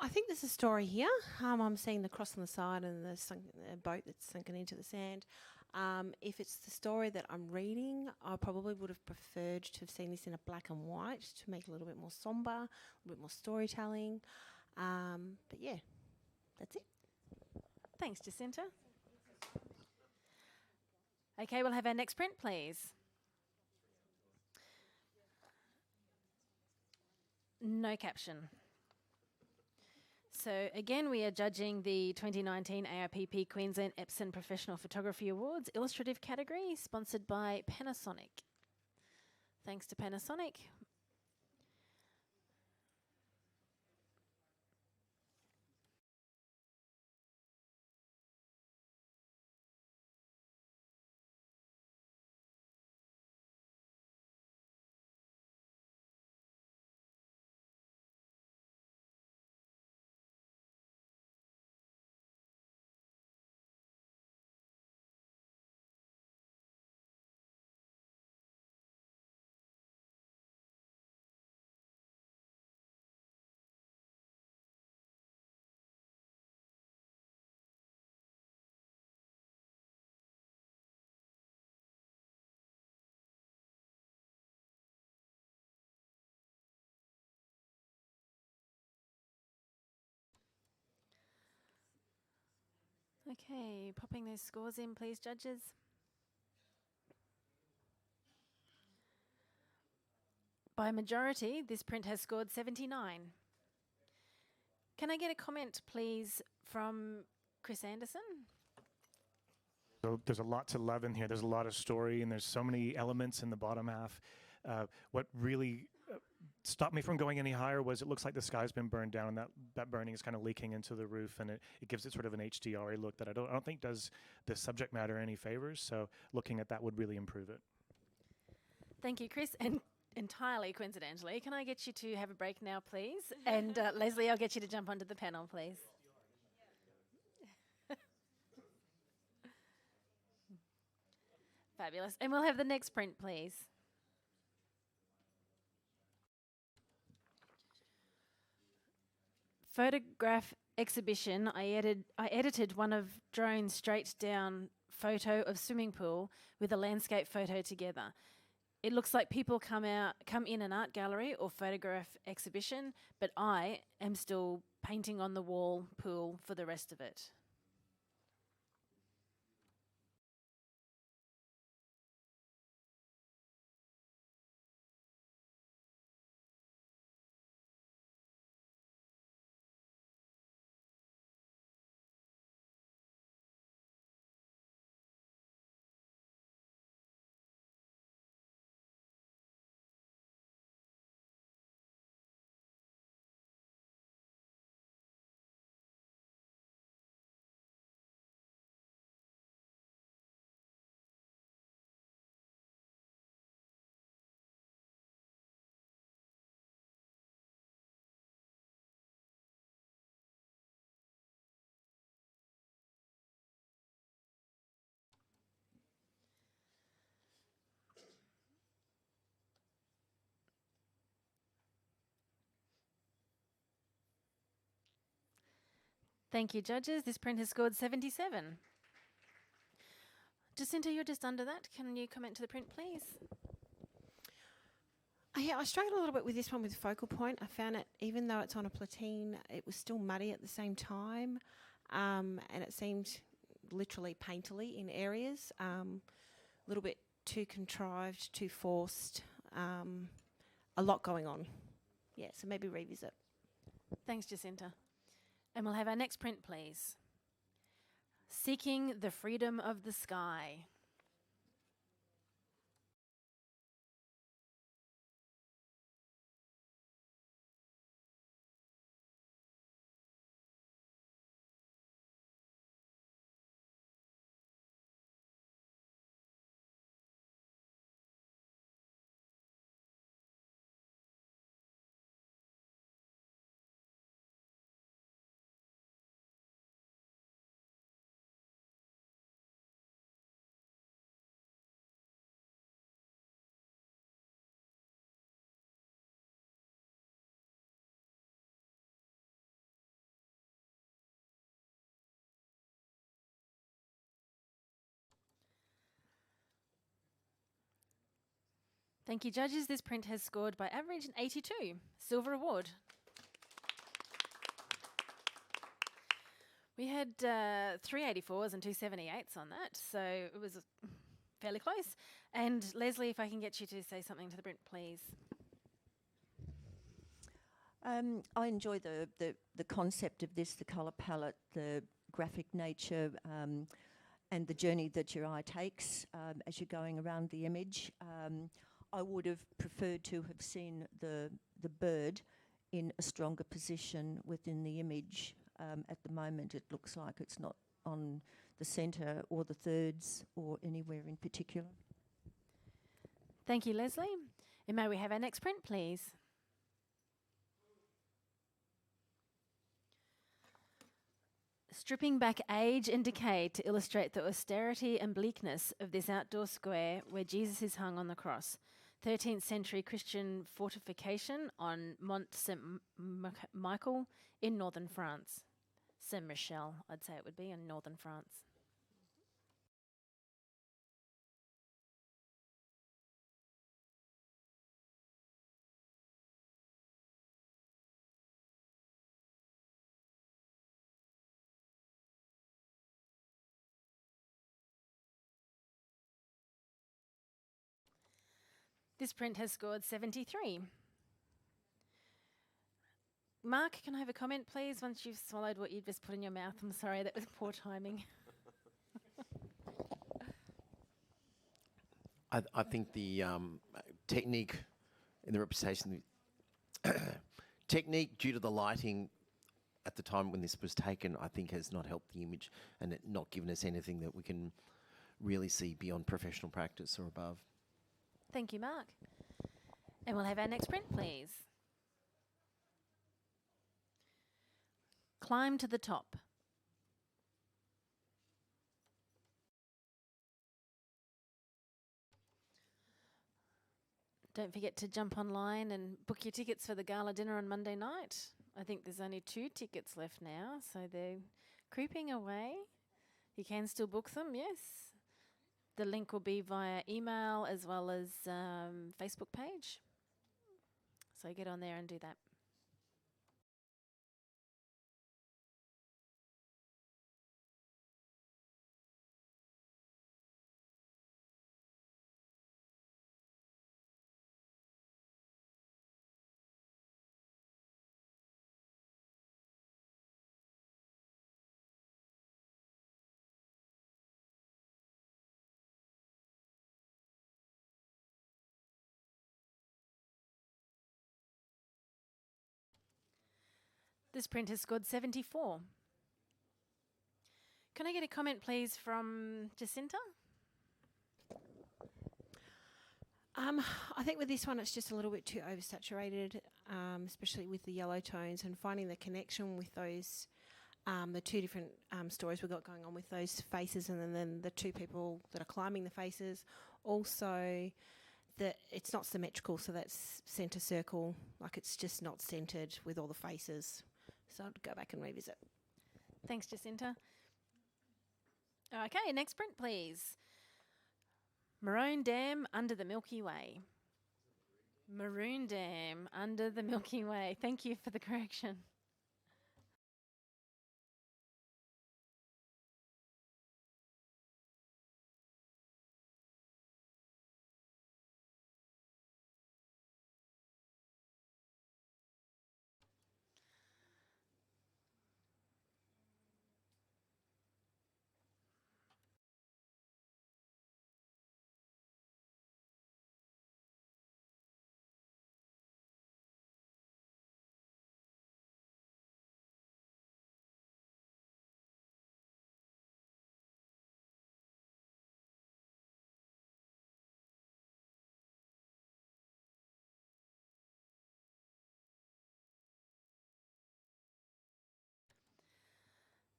I think there's a story here. I'm seeing the cross on the side and the boat that's sunken into the sand. If it's the story that I'm reading, I probably would have preferred to have seen this in a black and white to make it a little bit more somber, a little bit more storytelling. But yeah, that's it. Thanks, Jacinta. Okay, we'll have our next print, please. No caption. So again, we are judging the 2019 AIPP Queensland Epson Professional Photography Awards Illustrative category, sponsored by Panasonic. Thanks to Panasonic. Okay, popping those scores in, please, judges. By a majority, this print has scored 79. Can I get a comment, please, from Chris Anderson? So there's a lot to love in here. There's a lot of story, and there's so many elements in the bottom half. What really stopped me from going any higher was it looks like the sky's been burned down, and that burning is kind of leaking into the roof, and it gives it sort of an HDR look that I don't think does the subject matter any favors. So looking at that would really improve it. Thank you, Chris. And entirely coincidentally, can I get you to have a break now, please? And Leslie, I'll get you to jump onto the panel, please. Fabulous. And we'll have the next print, please. Photograph exhibition. I edited one of drone's straight down photo of swimming pool with a landscape photo together. It looks like people come in an art gallery or photograph exhibition, but I am still painting on the wall pool for the rest of it. Thank you, judges. This print has scored 77. Jacinta, you're just under that. Can you comment to the print, please? Yeah, I struggled a little bit with this one with focal point. I found it, even though it's on a platine, it was still muddy at the same time, and it seemed literally painterly in areas. A little bit too contrived, too forced. A lot going on. Yeah, so maybe revisit. Thanks, Jacinta. And we'll have our next print, please. Seeking the Freedom of the Sky. Thank you, judges. This print has scored by average an 82. Silver award. We had 384s and 278s on that, so it was fairly close. And Leslie, if I can get you to say something to the print, please. I enjoy the concept of this, the colour palette, the graphic nature, and the journey that your eye takes as you're going around the image. I would have preferred to have seen the bird in a stronger position within the image. At the moment, it looks like it's not on the centre or the thirds or anywhere in particular. Thank you, Leslie. And may we have our next print, please? Stripping back age and decay to illustrate the austerity and bleakness of this outdoor square where Jesus is hung on the cross. 13th century Christian fortification on Mont Saint-Michel in northern France. Saint-Michel, I'd say it would be, in northern France. This print has scored 73. Mark, can I have a comment, please, once you've swallowed what you've just put in your mouth? I'm sorry, that was poor timing. I think the technique in the representation, technique due to the lighting at the time when this was taken, I think has not helped the image and it not given us anything that we can really see beyond professional practice or above. Thank you, Mark. And we'll have our next print, please. Climb to the top. Don't forget to jump online and book your tickets for the gala dinner on Monday night. I think there's only 2 tickets left now, so they're creeping away. You can still book them, yes. The link will be via email as well as Facebook page. So get on there and do that. This print has scored 74. Can I get a comment, please, from Jacinta? I think with this one, it's just a little bit too oversaturated, especially with the yellow tones and finding the connection with those, the 2 different stories we've got going on with those faces and then the 2 people that are climbing the faces. Also, that it's not symmetrical, so that's centre circle, like it's just not centred with all the faces. So I'd go back and revisit. Thanks, Jacinta. Okay, next print, please. Maroon Dam under the Milky Way. Maroon Dam under the Milky Way. Thank you for the correction.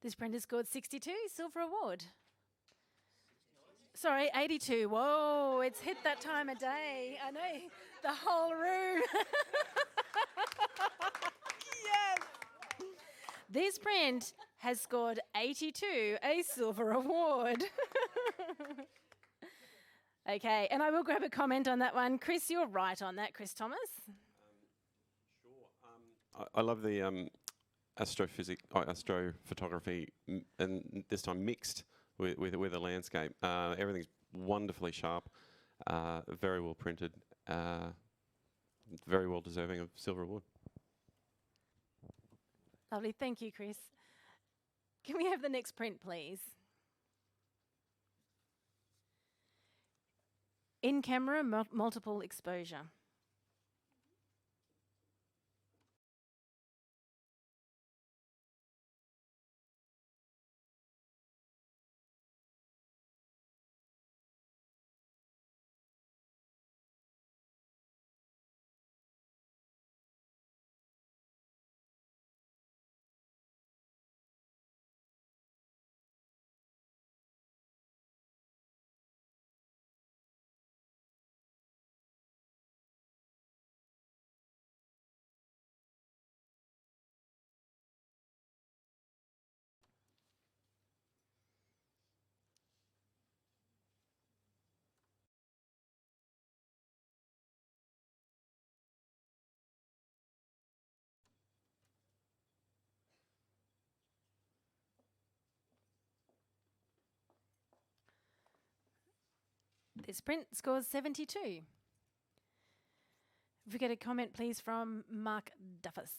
This print has scored 62, silver award. Sorry, 82. Whoa, it's hit that time of day. I know, the whole room. Yes. This print has scored 82, a silver award. Okay, and I will grab a comment on that one. Chris, you're right on that, Chris Thomas. Sure. I love the astrophotography, and this time mixed with a landscape. Everything's wonderfully sharp, very well printed, very well deserving of silver award. Lovely, thank you, Chris. Can we have the next print, please? In-camera multiple exposure. This print scores 72. If we get a comment, please, from Mark Duffus.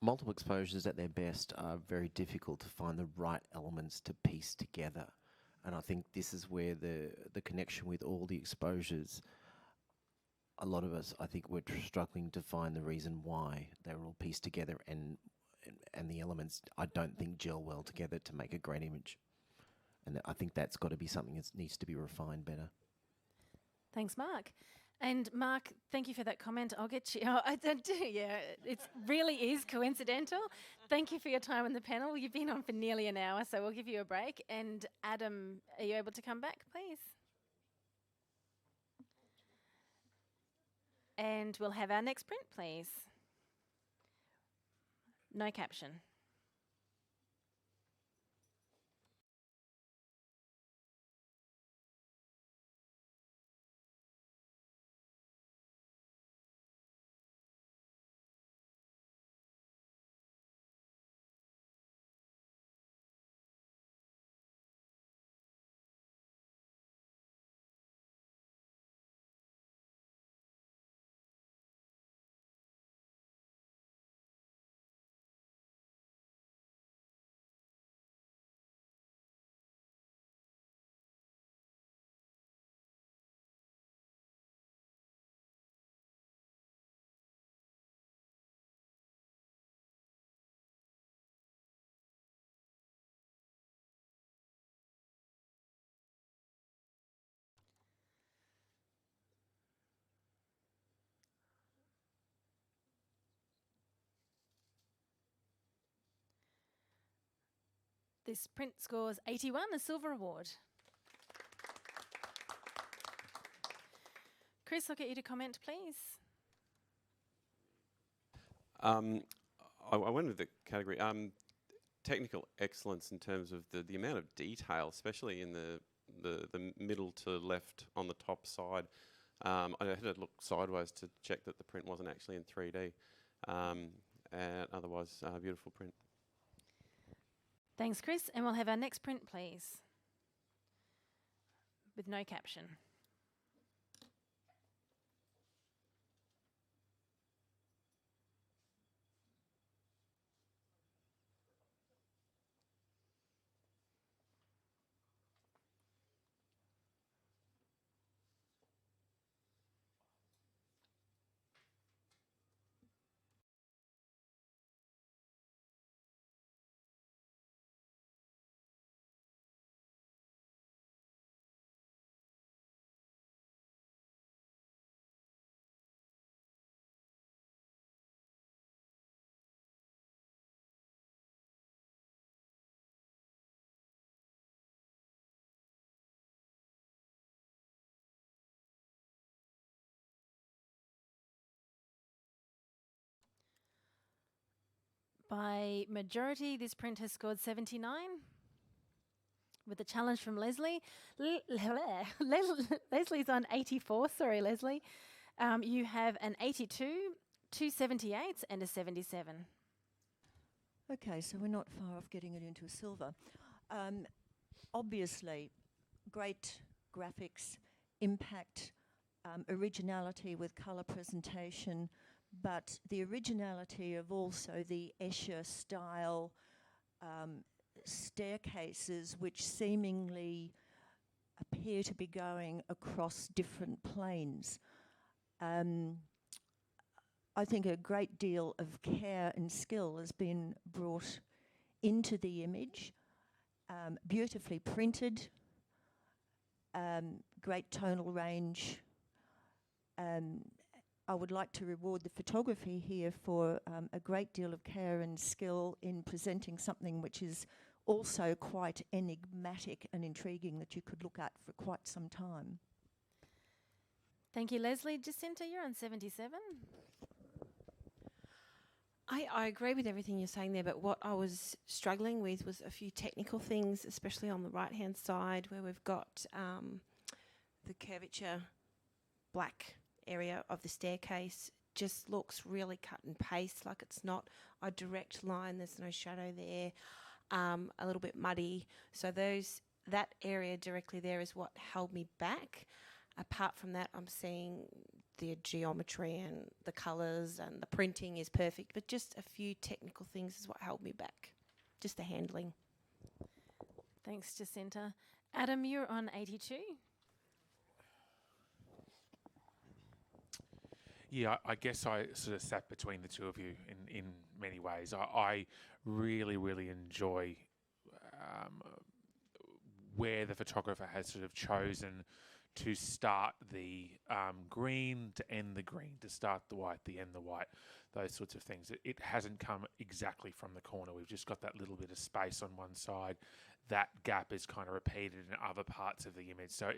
Multiple exposures at their best are very difficult to find the right elements to piece together. And I think this is where the connection with all the exposures, a lot of us, I think we're struggling to find the reason why they were all pieced together, and the elements, I don't think, gel well together to make a great image. And I think that's got to be something that needs to be refined better. Thanks, Mark. And Mark, thank you for that comment. I'll get you. Oh, I do, yeah. It really is coincidental. Thank you for your time on the panel. You've been on for nearly an hour, so we'll give you a break. And Adam, are you able to come back, please? And we'll have our next print, please. No caption. This print scores 81, a silver award. Chris, I'll get you to comment, please. I went with the category technical excellence in terms of the amount of detail, especially in the middle to left on the top side. I had to look sideways to check that the print wasn't actually in 3D. And otherwise, beautiful print. Thanks, Chris. And we'll have our next print, please, with no caption. By majority, this print has scored 79. with a challenge from Leslie. Leslie's on 84, sorry, Leslie. You have an 82, 278s, and a 77. Okay, so we're not far off getting it into a silver. Obviously, great graphics, impact, originality with colour presentation, but the originality of also the Escher style staircases, which seemingly appear to be going across different planes. I think a great deal of care and skill has been brought into the image, beautifully printed, great tonal range. I would like to reward the photography here for a great deal of care and skill in presenting something which is also quite enigmatic and intriguing that you could look at for quite some time. Thank you, Leslie. Jacinta, you're on 77. I agree with everything you're saying there, but what I was struggling with was a few technical things, especially on the right-hand side where we've got the curvature black area of the staircase just looks really cut and paste, like it's not a direct line, there's no shadow there, a little bit muddy. So that area directly there is what held me back. Apart from that, I'm seeing the geometry and the colours and the printing is perfect, but just a few technical things is what held me back, just the handling. Thanks, Jacinta. Adam, you're on 82. Yeah, I guess I sort of sat between the two of you in many ways. I really, really enjoy where the photographer has sort of chosen to start the green, to end the green, to start the white, to end the white, those sorts of things. It hasn't come exactly from the corner. We've just got that little bit of space on one side. That gap is kind of repeated in other parts of the image. So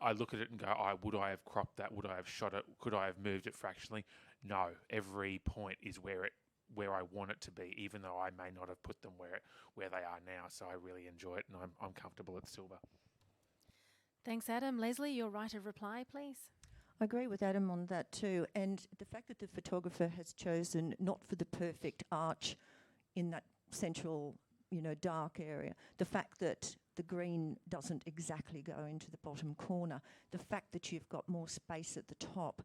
I look at it and go, would I have cropped that? Would I have shot it? Could I have moved it fractionally? No, every point is where I want it to be, even though I may not have put them where they are now. So I really enjoy it, and I'm comfortable at silver. Thanks, Adam. Leslie, your right of reply, please. I agree with Adam on that too, and the fact that the photographer has chosen not for the perfect arch in that central, dark area, the fact that the green doesn't exactly go into the bottom corner, the fact that you've got more space at the top,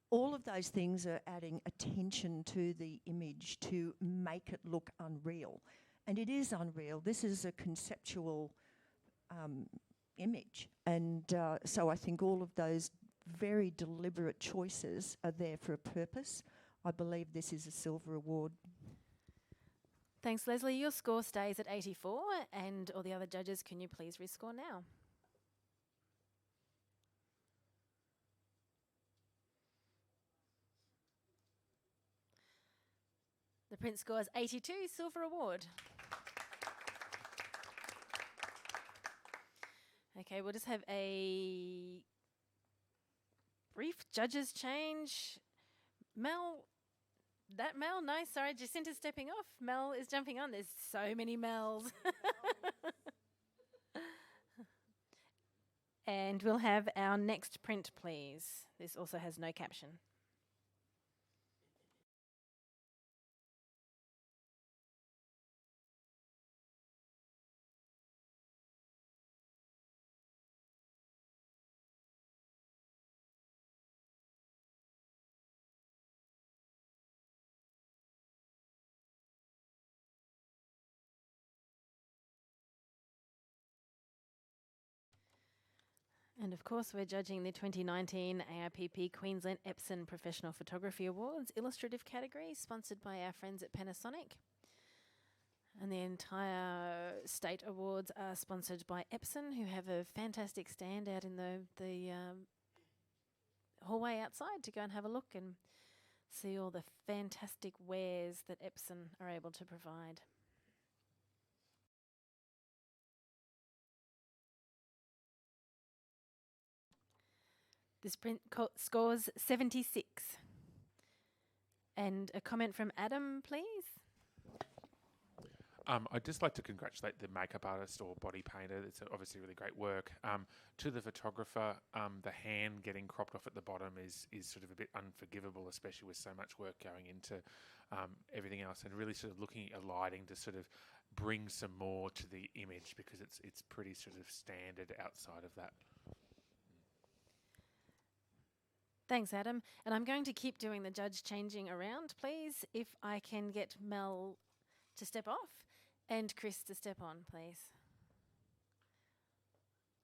all of those things are adding attention to the image to make it look unreal. And it is unreal. This is a conceptual image. And so I think all of those very deliberate choices are there for a purpose. I believe this is a silver award. Thanks, Leslie. Your score stays at 84, and all the other judges, can you please rescore now? The print score is 82, silver award. Okay, we'll just have a brief judges change. Mel, no, sorry, Jacinta's stepping off. Mel is jumping on. There's so many Mels. And we'll have our next print, please. This also has no caption. And of course, we're judging the 2019 AIPP Queensland Epson Professional Photography Awards, illustrative category, sponsored by our friends at Panasonic. And the entire state awards are sponsored by Epson, who have a fantastic stand out in the hallway outside to go and have a look and see all the fantastic wares that Epson are able to provide. This print scores 76. And a comment from Adam, please. I'd just like to congratulate the makeup artist or body painter. It's obviously really great work. To the photographer, the hand getting cropped off at the bottom is sort of a bit unforgivable, especially with so much work going into everything else, and really sort of looking at lighting to sort of bring some more to the image, because it's pretty sort of standard outside of that. Thanks, Adam. And I'm going to keep doing the judge changing around, please. If I can get Mel to step off and Chris to step on, please.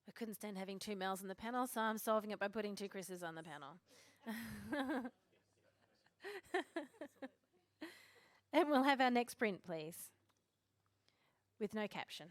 I couldn't stand having two Mels on the panel, so I'm solving it by putting two Chris's on the panel. And we'll have our next print, please, with no caption.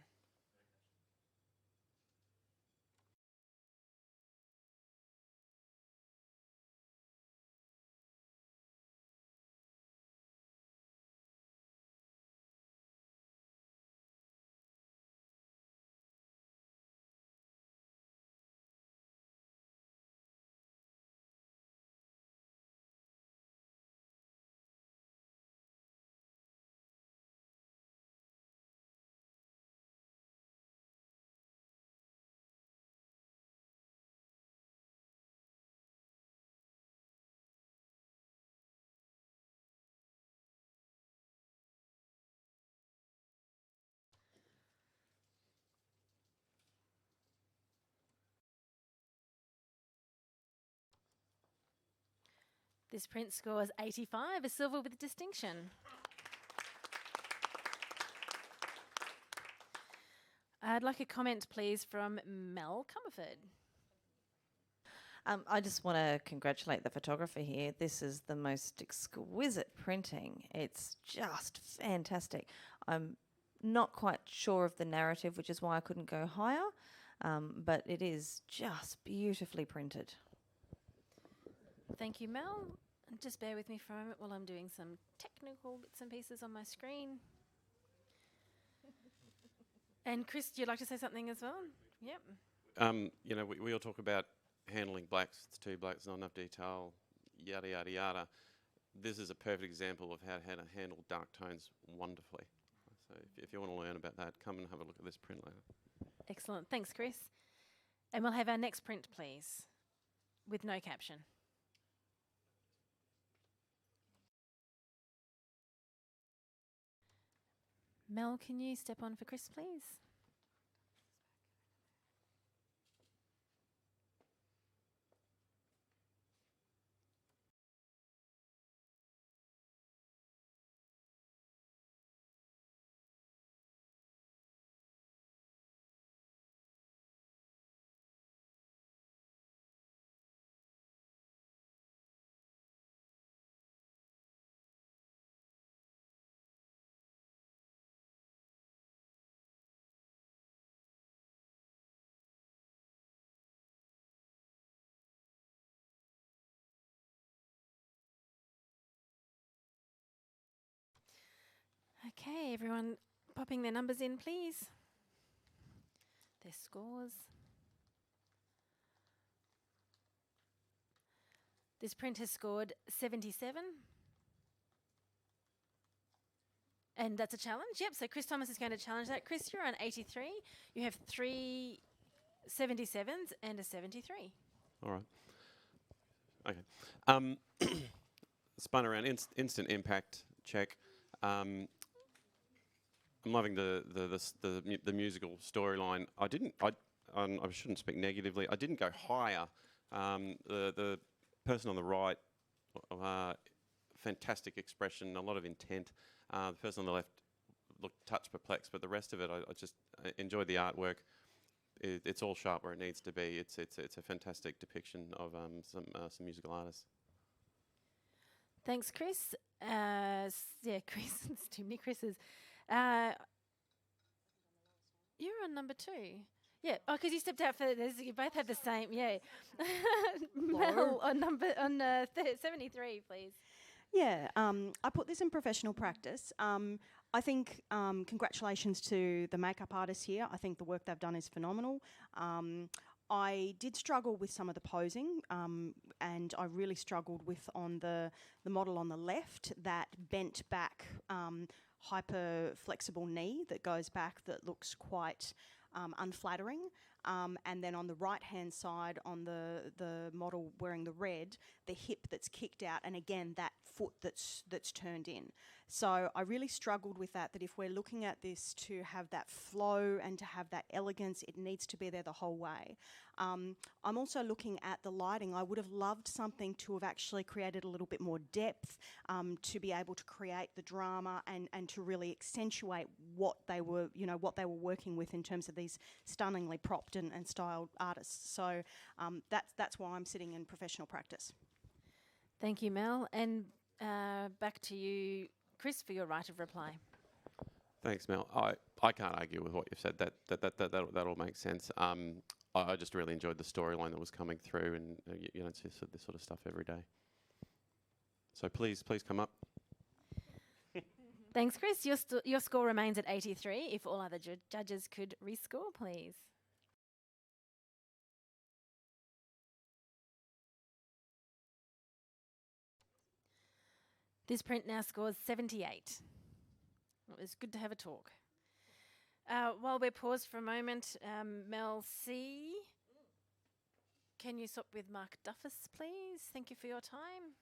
This print scores 85, a silver with distinction. I'd like a comment, please, from Mel Comerford. I just want to congratulate the photographer here. This is the most exquisite printing. It's just fantastic. I'm not quite sure of the narrative, which is why I couldn't go higher, but it is just beautifully printed. Thank you, Mel. And just bear with me for a moment while I'm doing some technical bits and pieces on my screen. And Chris, do you like to say something as well? Yep. You know, we all talk about handling blacks. It's too blacks, not enough detail, yada, yada, yada. This is a perfect example of how to handle dark tones wonderfully. So if you want to learn about that, come and have a look at this print later. Excellent. Thanks, Chris. And we'll have our next print, please, with no caption. Mel, can you step on for Chris, please? Okay, everyone popping their numbers in, please. Their scores. This print has scored 77. And that's a challenge. Yep, so Chris Thomas is going to challenge that. Chris, you're on 83. You have 3 77s and a 73. All right. Okay. Spun around, instant impact check. I'm loving the musical storyline. I shouldn't speak negatively. I didn't go higher. The person on the right, fantastic expression, a lot of intent. The person on the left looked touch perplexed, but the rest of it, I just enjoyed the artwork. It's all sharp where it needs to be. It's a fantastic depiction of some musical artists. Thanks, Chris. Yeah, Chris, it's too many Chris's. You're on number 2. Yeah, oh, because you stepped out for this. You both had the same, yeah. Mel on 73, please. Yeah, I put this in professional practice. I think congratulations to the makeup artists here. I think the work they've done is phenomenal. I did struggle with some of the posing, and I really struggled with on the model on the left, that bent back hyper flexible knee that goes back that looks quite unflattering. And then on the right-hand side, on the model wearing the red, the hip that's kicked out, and again, that foot that's turned in. So I really struggled with that if we're looking at this to have that flow and to have that elegance, it needs to be there the whole way. I'm also looking at the lighting. I would have loved something to have actually created a little bit more depth, to be able to create the drama and to really accentuate what they were working with in terms of these stunningly propped and styled artists. So that's why I'm sitting in professional practice. Thank you, Mel. And back to you, Chris, for your right of reply. Thanks, Mel. I can't argue with what you've said. That all makes sense. I just really enjoyed the storyline that was coming through, and you don't see this sort of stuff every day. So please come up. Thanks, Chris. Your score remains at 83. If all other judges could rescore, please. This print now scores 78. It was good to have a talk. While we're paused for a moment, Mel C. Can you swap with Mark Duffus, please? Thank you for your time.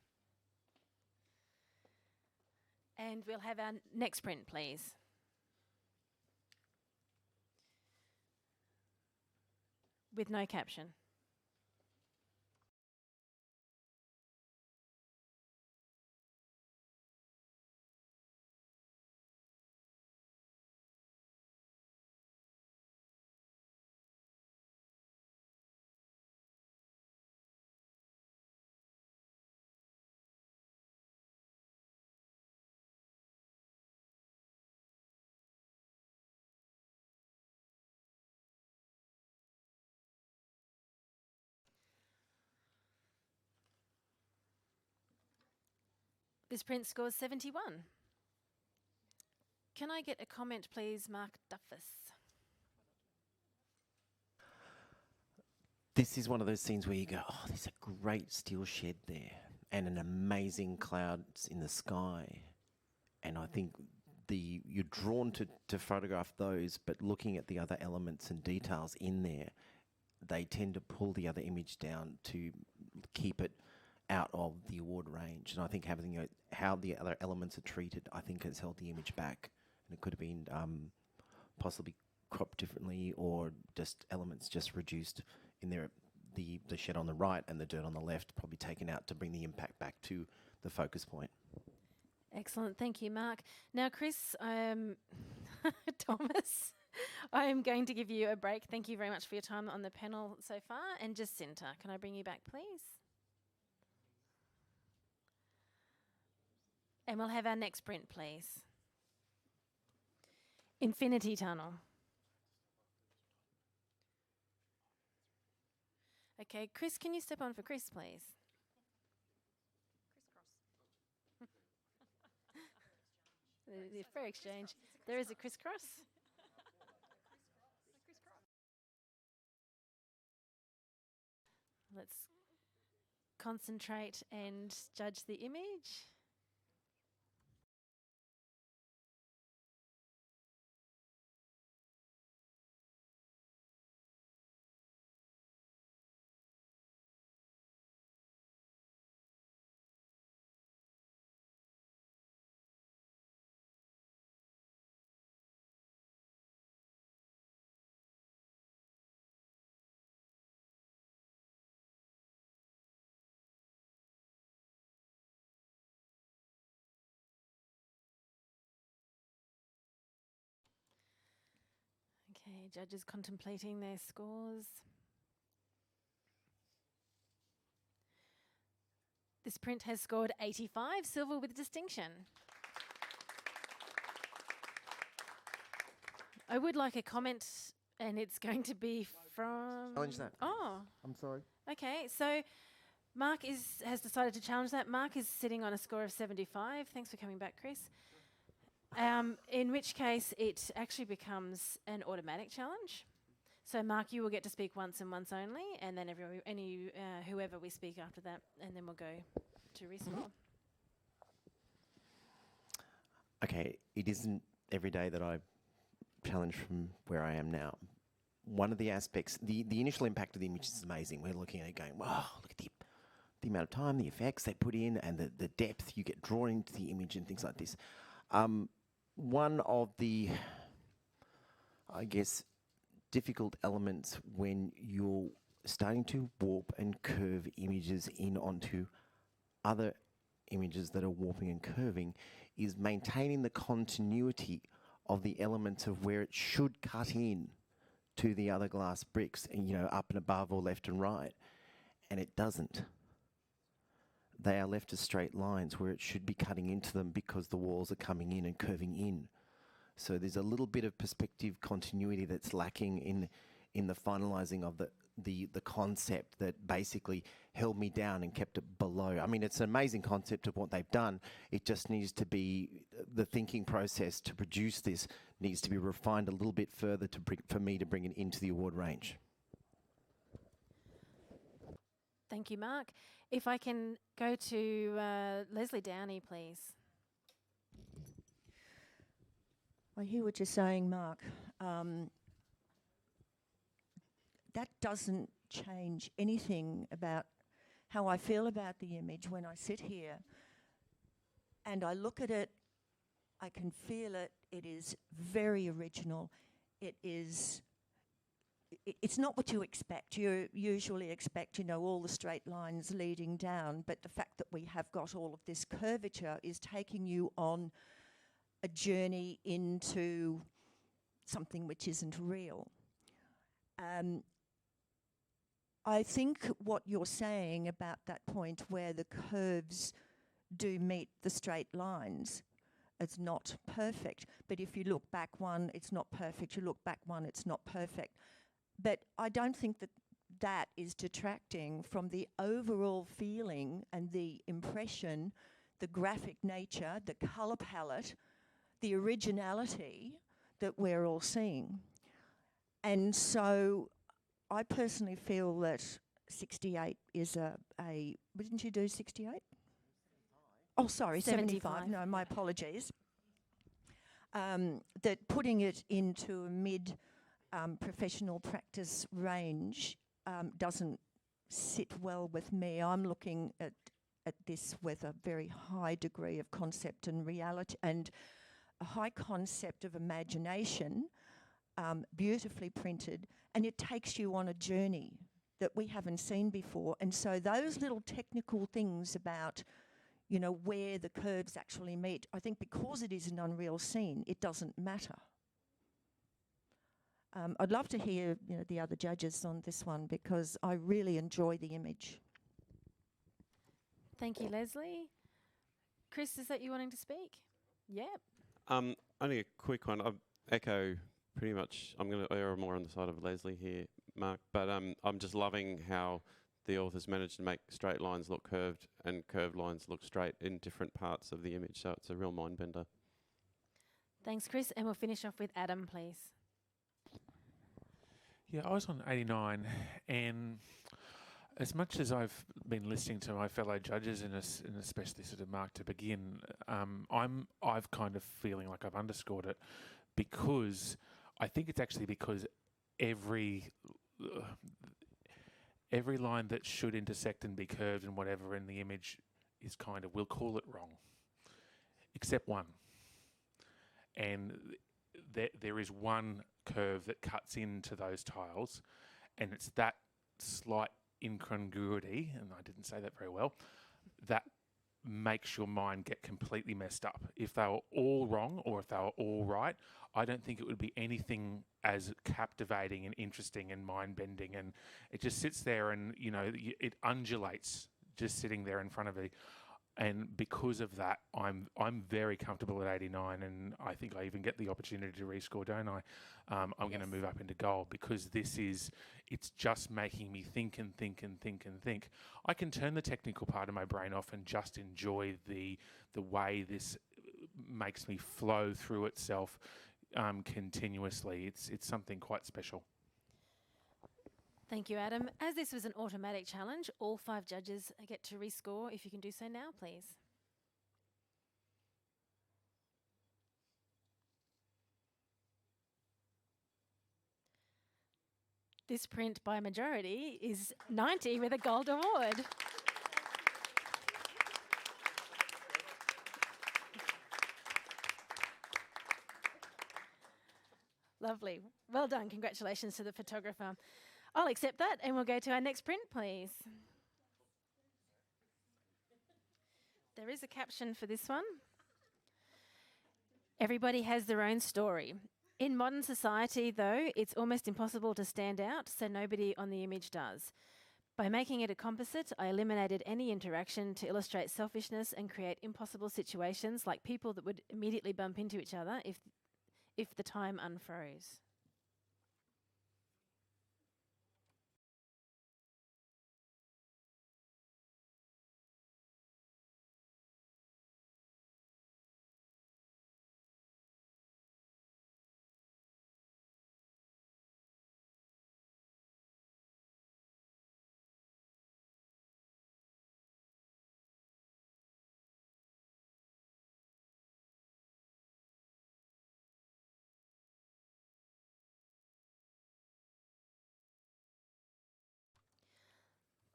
And we'll have our next print, please. With no caption. This print scores 71. Can I get a comment, please, Mark Duffus? This is one of those scenes where you go, oh, there's a great steel shed there and an amazing clouds in the sky. And I think you're drawn to photograph those, but looking at the other elements and details in there, they tend to pull the other image down to keep it out of the award range. And I think having how the other elements are treated, I think has held the image back. And it could have been possibly cropped differently, or just elements just reduced in there. The shed on the right and the dirt on the left probably taken out to bring the impact back to the focus point. Excellent. Thank you, Mark. Now, Chris, Thomas, I am going to give you a break. Thank you very much for your time on the panel so far. And Jacinta, can I bring you back, please? And we'll have our next print, please. Infinity Tunnel. Okay, Chris, can you step on for Chris, please? The fair exchange. There is a crisscross. Let's concentrate and judge the image. Okay, judges contemplating their scores. This print has scored 85, silver with distinction. I would like a comment, and it's going to be from... Challenge that. Oh. I'm sorry. Okay, so Mark has decided to challenge that. Mark is sitting on a score of 75. Thanks for coming back, Chris. In which case, it actually becomes an automatic challenge. So, Mark, you will get to speak once and once only, and then whoever we speak after that, and then we'll go to rescore. okay, it isn't every day that I challenge from where I am now. One of the aspects, the initial impact of the image is amazing. We're looking at it going, wow, look at the amount of time, the effects they put in, and the depth you get drawn into the image and things like this. One of the, I guess, difficult elements when you're starting to warp and curve images in onto other images that are warping and curving is maintaining the continuity of the elements of where it should cut in to the other glass bricks, and up and above or left and right, and it doesn't. They are left as straight lines where it should be cutting into them because the walls are coming in and curving in. So there's a little bit of perspective continuity that's lacking in the finalising of the concept that basically held me down and kept it below. I mean, it's an amazing concept of what they've done. It just needs to be, the thinking process to produce this needs to be refined a little bit further for me to bring it into the award range. Thank you, Mark. If I can go to Leslie Downey, please. I hear what you're saying, Mark. That doesn't change anything about how I feel about the image when I sit here and I look at it. I can feel it. It is very original. It's not what you expect. You usually expect, all the straight lines leading down, but the fact that we have got all of this curvature is taking you on a journey into something which isn't real. I think what you're saying about that point where the curves do meet the straight lines, it's not perfect. But if you look back one, it's not perfect. You look back one, it's not perfect. But I don't think that is detracting from the overall feeling and the impression, the graphic nature, the colour palette, the originality that we're all seeing. And so I personally feel that 68 is didn't you do 68? Oh, sorry, 75. No, my apologies. That putting it into a mid professional practice range doesn't sit well with me. I'm looking at this with a very high degree of concept and reality and a high concept of imagination, beautifully printed, and it takes you on a journey that we haven't seen before. And so those little technical things about, where the curves actually meet, I think because it is an unreal scene, it doesn't matter. I'd love to hear the other judges on this one because I really enjoy the image. Thank you, Leslie. Chris, is that you wanting to speak? Yep. Only a quick one. I echo pretty much. I'm going to err more on the side of Leslie here, Mark. But I'm just loving how the authors managed to make straight lines look curved and curved lines look straight in different parts of the image. So it's a real mind bender. Thanks, Chris. And we'll finish off with Adam, please. Yeah, I was on 89, and as much as I've been listening to my fellow judges, and especially sort of Mark to begin, I've kind of feeling like I've underscored it because I think it's actually because every line that should intersect and be curved and whatever in the image is kind of, we'll call it wrong, except one. And there is one curve that cuts into those tiles, and it's that slight incongruity, and I didn't say that very well, that makes your mind get completely messed up. If they were all wrong or if they were all right, I don't think it would be anything as captivating and interesting and mind-bending, and it just sits there and, it undulates just sitting there in front of you. And because of that, I'm very comfortable at 89, and I think I even get the opportunity to rescore, don't I? I'm going to move up into gold because it's just making me think and think and think and think. I can turn the technical part of my brain off and just enjoy the way this makes me flow through itself continuously. It's something quite special. Thank you, Adam. As this was an automatic challenge, all 5 judges get to rescore. If you can do so now, please. This print by majority is 90 with a gold award. Lovely. Well done. Congratulations to the photographer. I'll accept that and we'll go to our next print, please. There is a caption for this one. Everybody has their own story. In modern society, though, it's almost impossible to stand out, so nobody on the image does. By making it a composite, I eliminated any interaction to illustrate selfishness and create impossible situations like people that would immediately bump into each other if the time unfroze.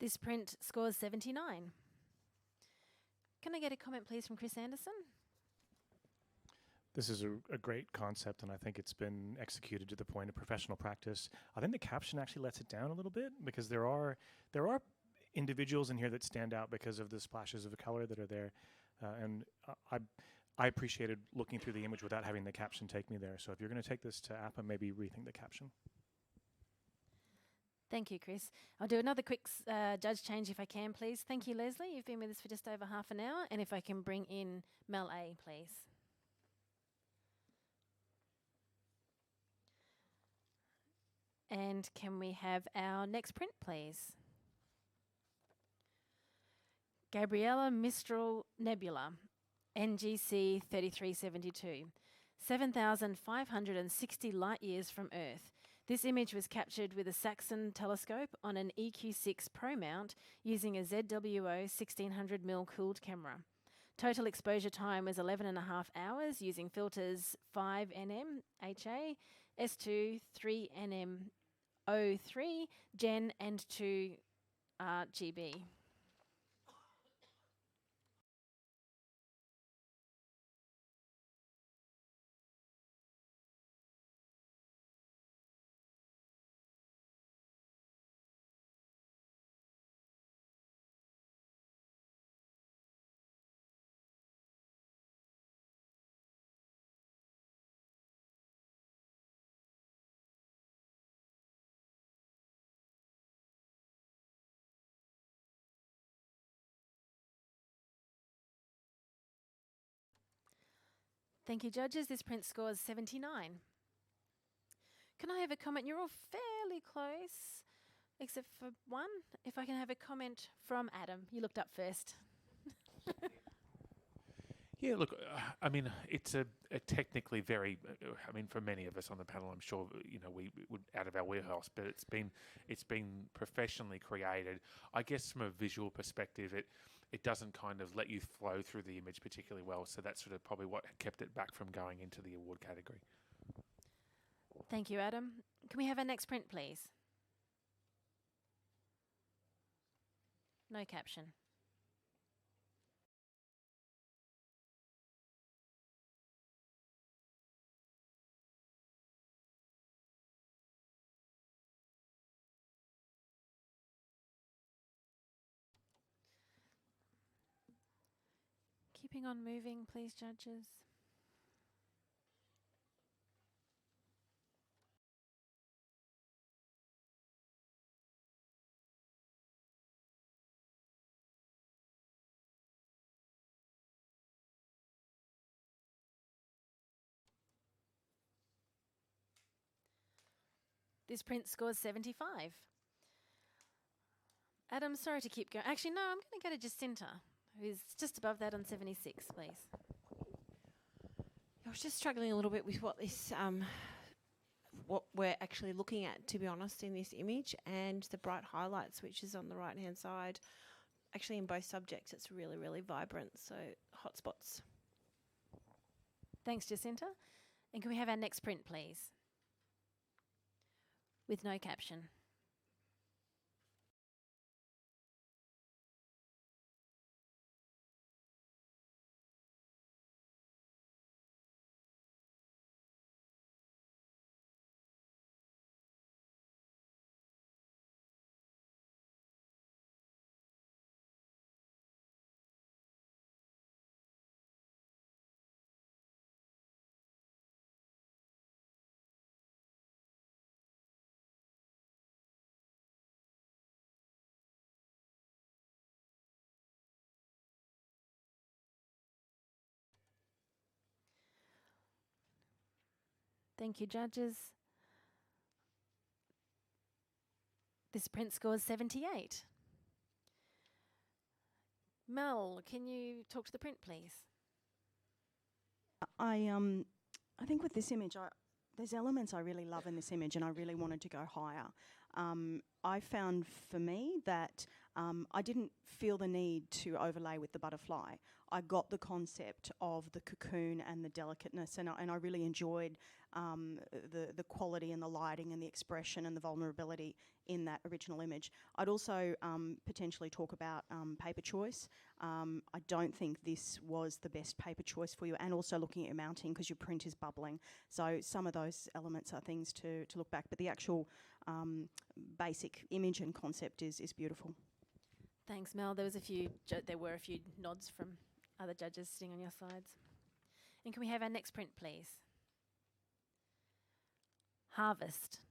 This print scores 79. Can I get a comment, please, from Chris Anderson? This is a great concept, and I think it's been executed to the point of professional practice. I think the caption actually lets it down a little bit because there are individuals in here that stand out because of the splashes of color that are there, and I appreciated looking through the image without having the caption take me there. So if you're going to take this to APPA, maybe rethink the caption. Thank you, Chris. I'll do another quick judge change if I can, please. Thank you, Leslie. You've been with us for just over half an hour. And if I can bring in Mel A, please. And can we have our next print, please? Gabriella Mistral Nebula, NGC 3372, 7,560 light years from Earth. This image was captured with a Saxon telescope on an EQ6 Pro mount using a ZWO 1600mm cooled camera. Total exposure time was 11.5 hours using filters 5nm HA, S2, 3nm O3, Gen and 2 RGB. Thank you, judges. This print scores 79. Can I have a comment? You're all fairly close, except for one. If I can have a comment from Adam. You looked up first. Yeah, look, I mean, it's a technically very, I mean, for many of us on the panel, I'm sure, you know, we would out of our warehouse, but it's been professionally created. I guess from a visual perspective, it doesn't kind of let you flow through the image particularly well, so that's sort of probably what kept it back from going into the award category. Thank you, Adam. Can we have our next print, please? No caption. Keeping on moving, please, judges. This print scores 75. Adam, sorry to keep going. Actually, no, I'm going to go to Jacinta, who's just above that on 76, please. I was just struggling a little bit with what this, what we're actually looking at, to be honest, in this image, and the bright highlights, which is on the right-hand side. Actually, in both subjects, it's really, really vibrant, so hotspots. Thanks, Jacinta. And can we have our next print, please? With no caption. Thank you, judges. This print scores 78. Mel, can you talk to the print, please? I think with this image, there's elements I really love in this image, and I really wanted to go higher. I found for me that I didn't feel the need to overlay with the butterfly. I got the concept of the cocoon and the delicateness, and I really enjoyed the quality and the lighting and the expression and the vulnerability in that original image. I'd also potentially talk about paper choice. I don't think this was the best paper choice for you, and also looking at your mounting because your print is bubbling. So some of those elements are things to look back, but the actual basic image and concept is beautiful. Thanks, Mel. There were a few nods from other judges sitting on your sides. And can we have our next print, please? Harvest.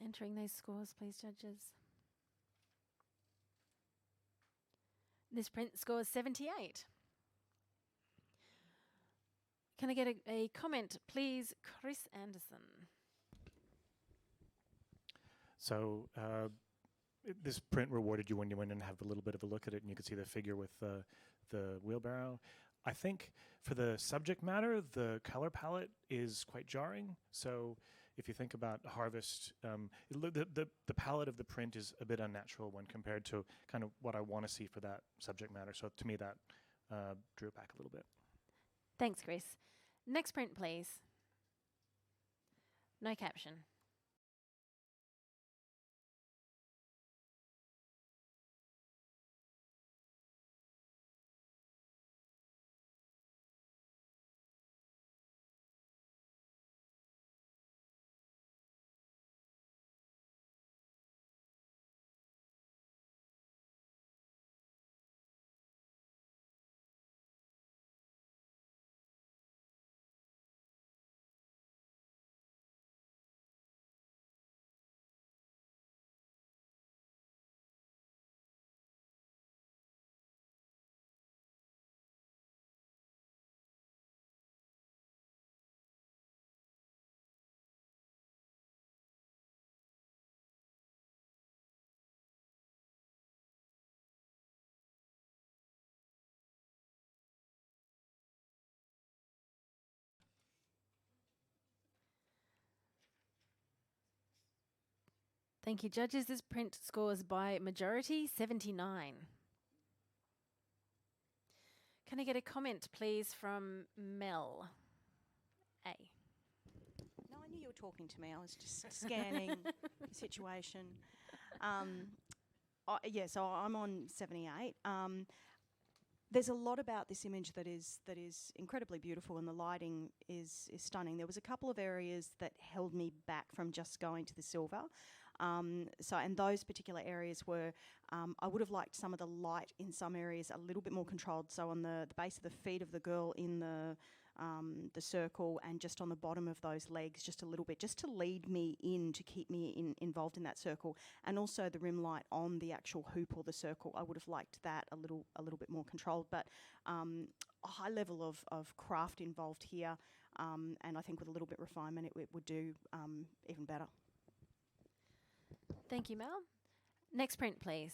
Entering those scores, please, judges. This print scores 78. Can I get a comment, please, Chris Anderson? So this print rewarded you when you went and have a little bit of a look at it, and you could see the figure with the wheelbarrow. I think for the subject matter, the color palette is quite jarring. So if you think about Harvest, the palette of the print is a bit unnatural when compared to kind of what I want to see for that subject matter. So to me, that drew it back a little bit. Thanks, Chris. Next print, please. No caption. Thank you, judges. This print scores by majority 79. Can I get a comment, please, from Mel? A. No, I knew you were talking to me. I was just scanning the situation. So I'm on 78. There's a lot about this image that is incredibly beautiful, and the lighting is stunning. There was a couple of areas that held me back from just going to the silver. And those particular areas were, I would have liked some of the light in some areas a little bit more controlled. So on the base of the feet of the girl in the circle, and just on the bottom of those legs just a little bit, just to lead me in, to keep me involved in that circle. And also the rim light on the actual hoop or the circle, I would have liked that a little bit more controlled. But a high level of craft involved here, and I think with a little bit of refinement it would do even better. Thank you, Mel. Next print, please.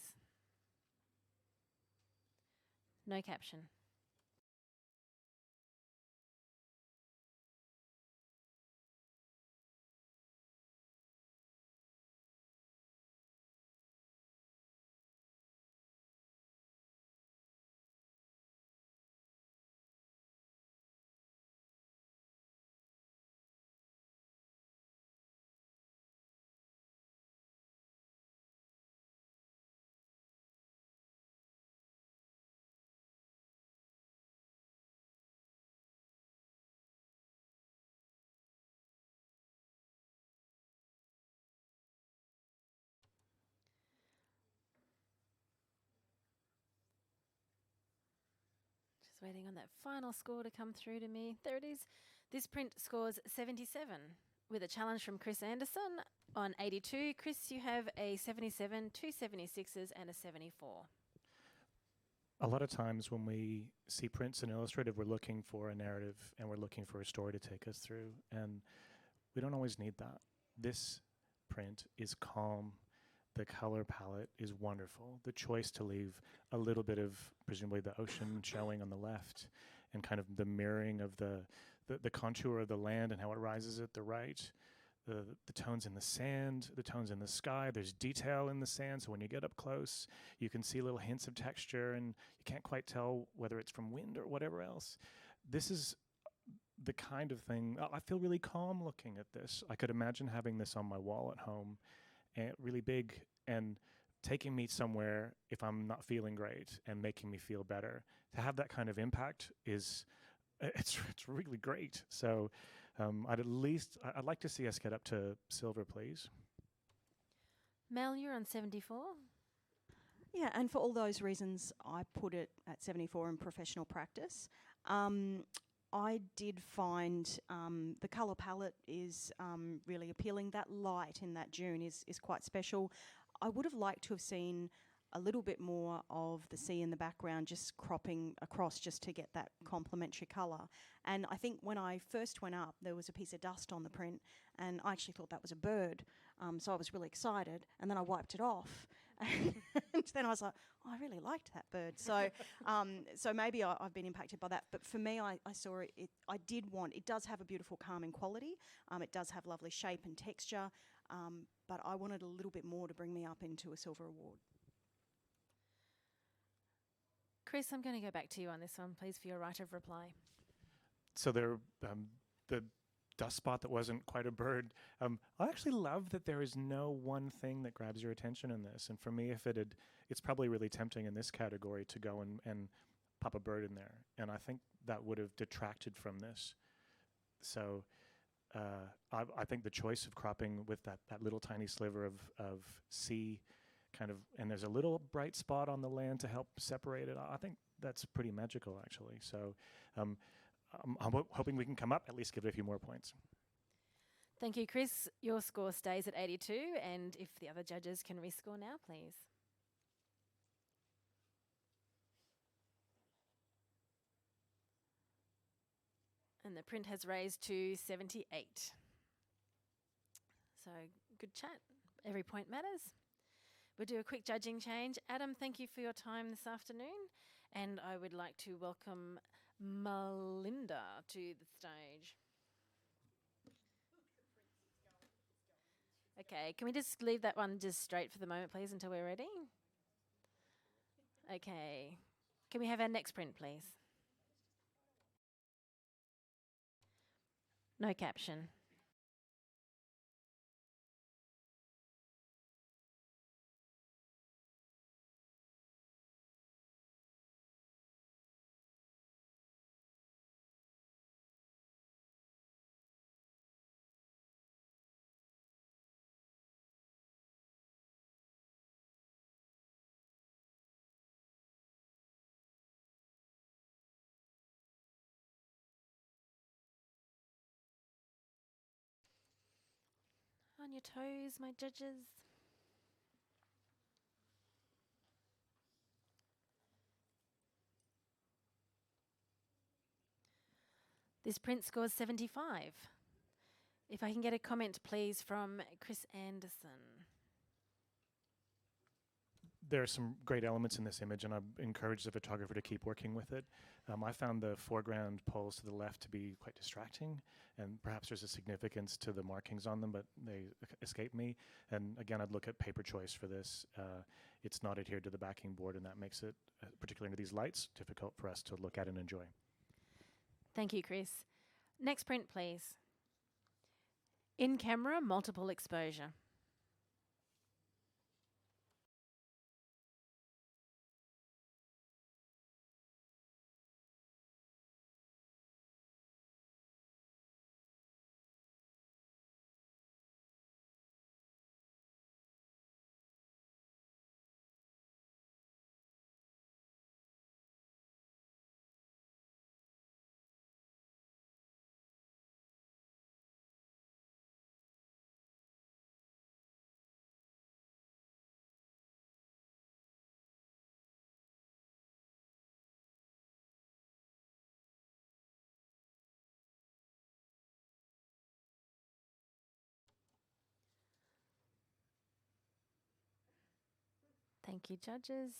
No caption. Just waiting on that final score to come through to me. There it is. This print scores 77 with a challenge from Chris Anderson on 82. Chris, you have a 77, two 76s and a 74. A lot of times when we see prints in Illustrative, we're looking for a narrative and we're looking for a story to take us through. And we don't always need that. This print is calm. The color palette is wonderful. The choice to leave a little bit of presumably the ocean showing on the left and kind of the mirroring of the contour of the land and how it rises at the right. The tones in the sand, the tones in the sky. There's detail in the sand, so when you get up close, you can see little hints of texture, and you can't quite tell whether it's from wind or whatever else. This is the kind of thing, I feel really calm looking at this. I could imagine having this on my wall at home, and really big, and taking me somewhere if I'm not feeling great and making me feel better. To have that kind of impact is, it's really great. So I'd like to see us get up to silver, please. Mel, you're on 74. Yeah, and for all those reasons, I put it at 74 in professional practice. I did find the colour palette is really appealing. That light in that June is quite special. I would have liked to have seen a little bit more of the sea in the background, just cropping across just to get that complementary colour. And I think when I first went up, there was a piece of dust on the print, and I actually thought that was a bird. So I was really excited, and then I wiped it off. And then I was like, oh, I really liked that bird. So so maybe I've been impacted by that. But for me, I saw it, it does have a beautiful calming quality. It does have lovely shape and texture. But I wanted a little bit more to bring me up into a silver award. Chris, I'm going to go back to you on this one, please, for your right of reply. So the dust spot that wasn't quite a bird. I actually love that there is no one thing that grabs your attention in this. And for me, it's probably really tempting in this category to go and pop a bird in there. And I think that would have detracted from this. So I think the choice of cropping with that little tiny sliver of sea kind of, and there's a little bright spot on the land to help separate it. I think that's pretty magical, actually. So I'm hoping we can come up, at least give it a few more points. Thank you, Chris. Your score stays at 82, and if the other judges can rescore now, please. And the print has raised to 78. So good chat. Every point matters. We'll do a quick judging change. Adam, thank you for your time this afternoon. And I would like to welcome Melinda to the stage. Okay, can we just leave that one just straight for the moment, please, until we're ready? Okay. Can we have our next print, please? No caption. On your toes, my judges. This print scores 75. If I can get a comment, please, from Chris Anderson. There are some great elements in this image, and I encourage the photographer to keep working with it. I found the foreground poles to the left to be quite distracting, and perhaps there's a significance to the markings on them, but they escape me. And again, I'd look at paper choice for this. It's not adhered to the backing board, and that makes it, particularly under these lights, difficult for us to look at and enjoy. Thank you, Chris. Next print, please. In camera, multiple exposure. Thank you, judges.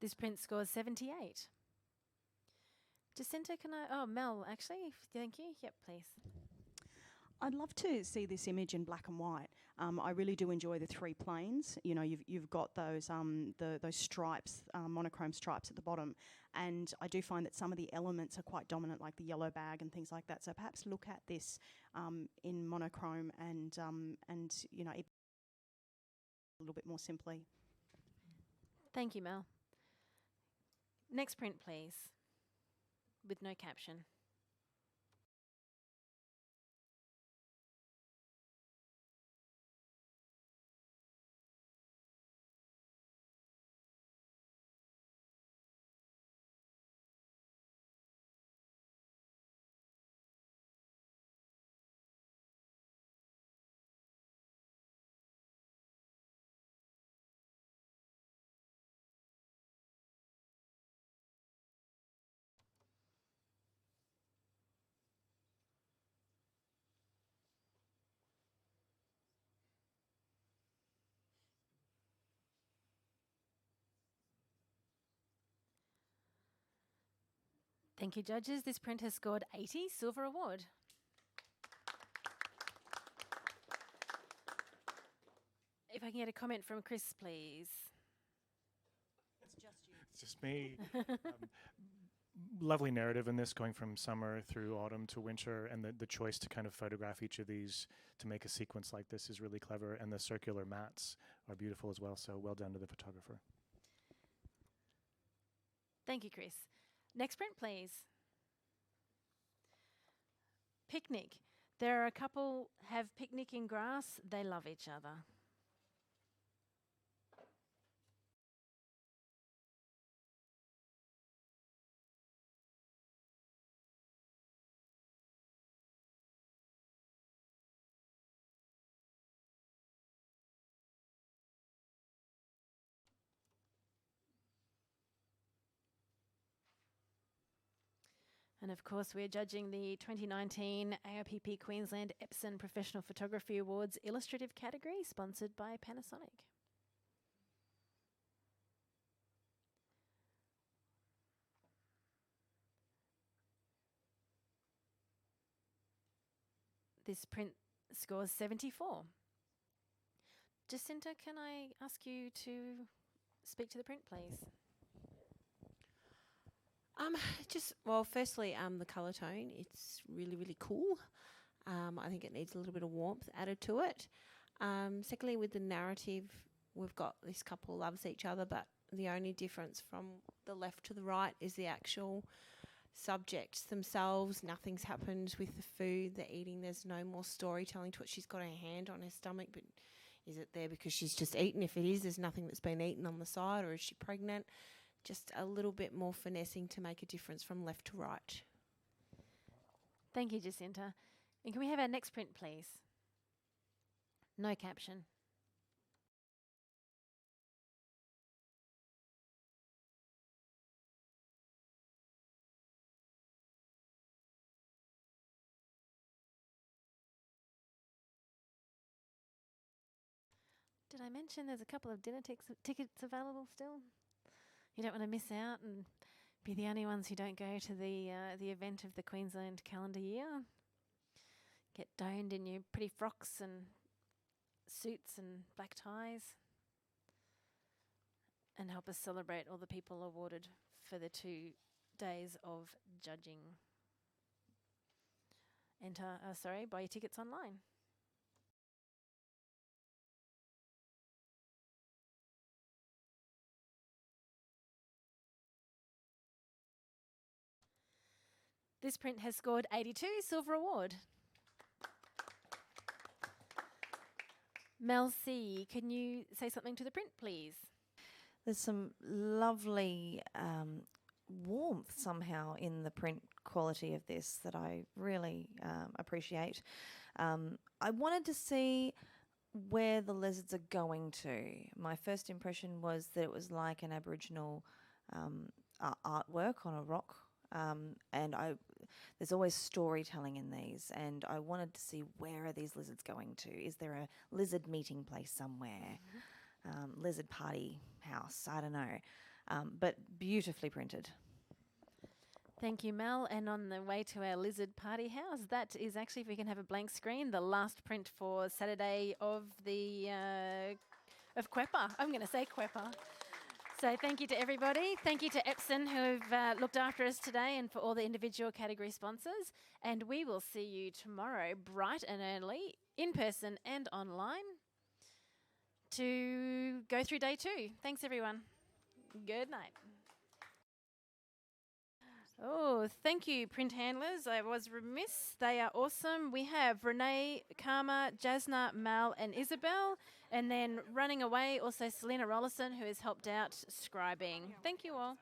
This print scores 78. Jacinta, Mel, actually, thank you. Yep, please. I'd love to see this image in black and white. I really do enjoy the three planes. You know, you've got those those stripes, monochrome stripes at the bottom, and I do find that some of the elements are quite dominant, like the yellow bag and things like that. So perhaps look at this in monochrome and you know, a little bit more simply. Thank you, Mel. Next print, please, with no caption. Thank you, judges. This print has scored 80, silver award. If I can get a comment from Chris, please. It's just you. It's just me. Lovely narrative in this, going from summer through autumn to winter, and the choice to kind of photograph each of these to make a sequence like this is really clever, and the circular mats are beautiful as well, so well done to the photographer. Thank you, Chris. Next print, please. Picnic. There are a couple have picnic in grass. They love each other. And of course, we're judging the 2019 AIPP Queensland Epson Professional Photography Awards Illustrative category, sponsored by Panasonic. This print scores 74. Jacinta, can I ask you to speak to the print, please? Firstly, the colour tone, it's really, really cool. I think it needs a little bit of warmth added to it. Secondly, with the narrative, we've got this couple loves each other, but the only difference from the left to the right is the actual subjects themselves. Nothing's happened with the food they're eating. There's no more storytelling to it. She's got her hand on her stomach, but is it there because she's just eaten? If it is, there's nothing that's been eaten on the side, or is she pregnant? Just a little bit more finessing to make a difference from left to right. Thank you, Jacinta. And can we have our next print, please? No caption. Did I mention there's a couple of dinner tickets available still? You don't want to miss out and be the only ones who don't go to the event of the Queensland calendar year. Get donned in your pretty frocks and suits and black ties, and help us celebrate all the people awarded for the 2 days of judging. Buy your tickets online. This print has scored 82, silver award. Mel C, can you say something to the print, please? There's some lovely warmth somehow in the print quality of this that I really appreciate. I wanted to see where the lizards are going to. My first impression was that it was like an Aboriginal artwork on a rock. And there's always storytelling in these, and I wanted to see, where are these lizards going to? Is there a lizard meeting place somewhere? lizard party house. I don't know. But beautifully printed. Thank you, Mel. And on the way to our lizard party house, that is actually, if we can have a blank screen, the last print for Saturday of the of Quepper. I'm going to say Quepper. So thank you to everybody. Thank you to Epson who've looked after us today, and for all the individual category sponsors. And we will see you tomorrow, bright and early, in person and online, to go through day 2. Thanks, everyone. Good night. Oh, thank you, print handlers. I was remiss. They are awesome. We have Renee, Karma, Jasna, Mal, and Isabel. And then running away, also Selena Rollison, who has helped out scribing. Thank you all.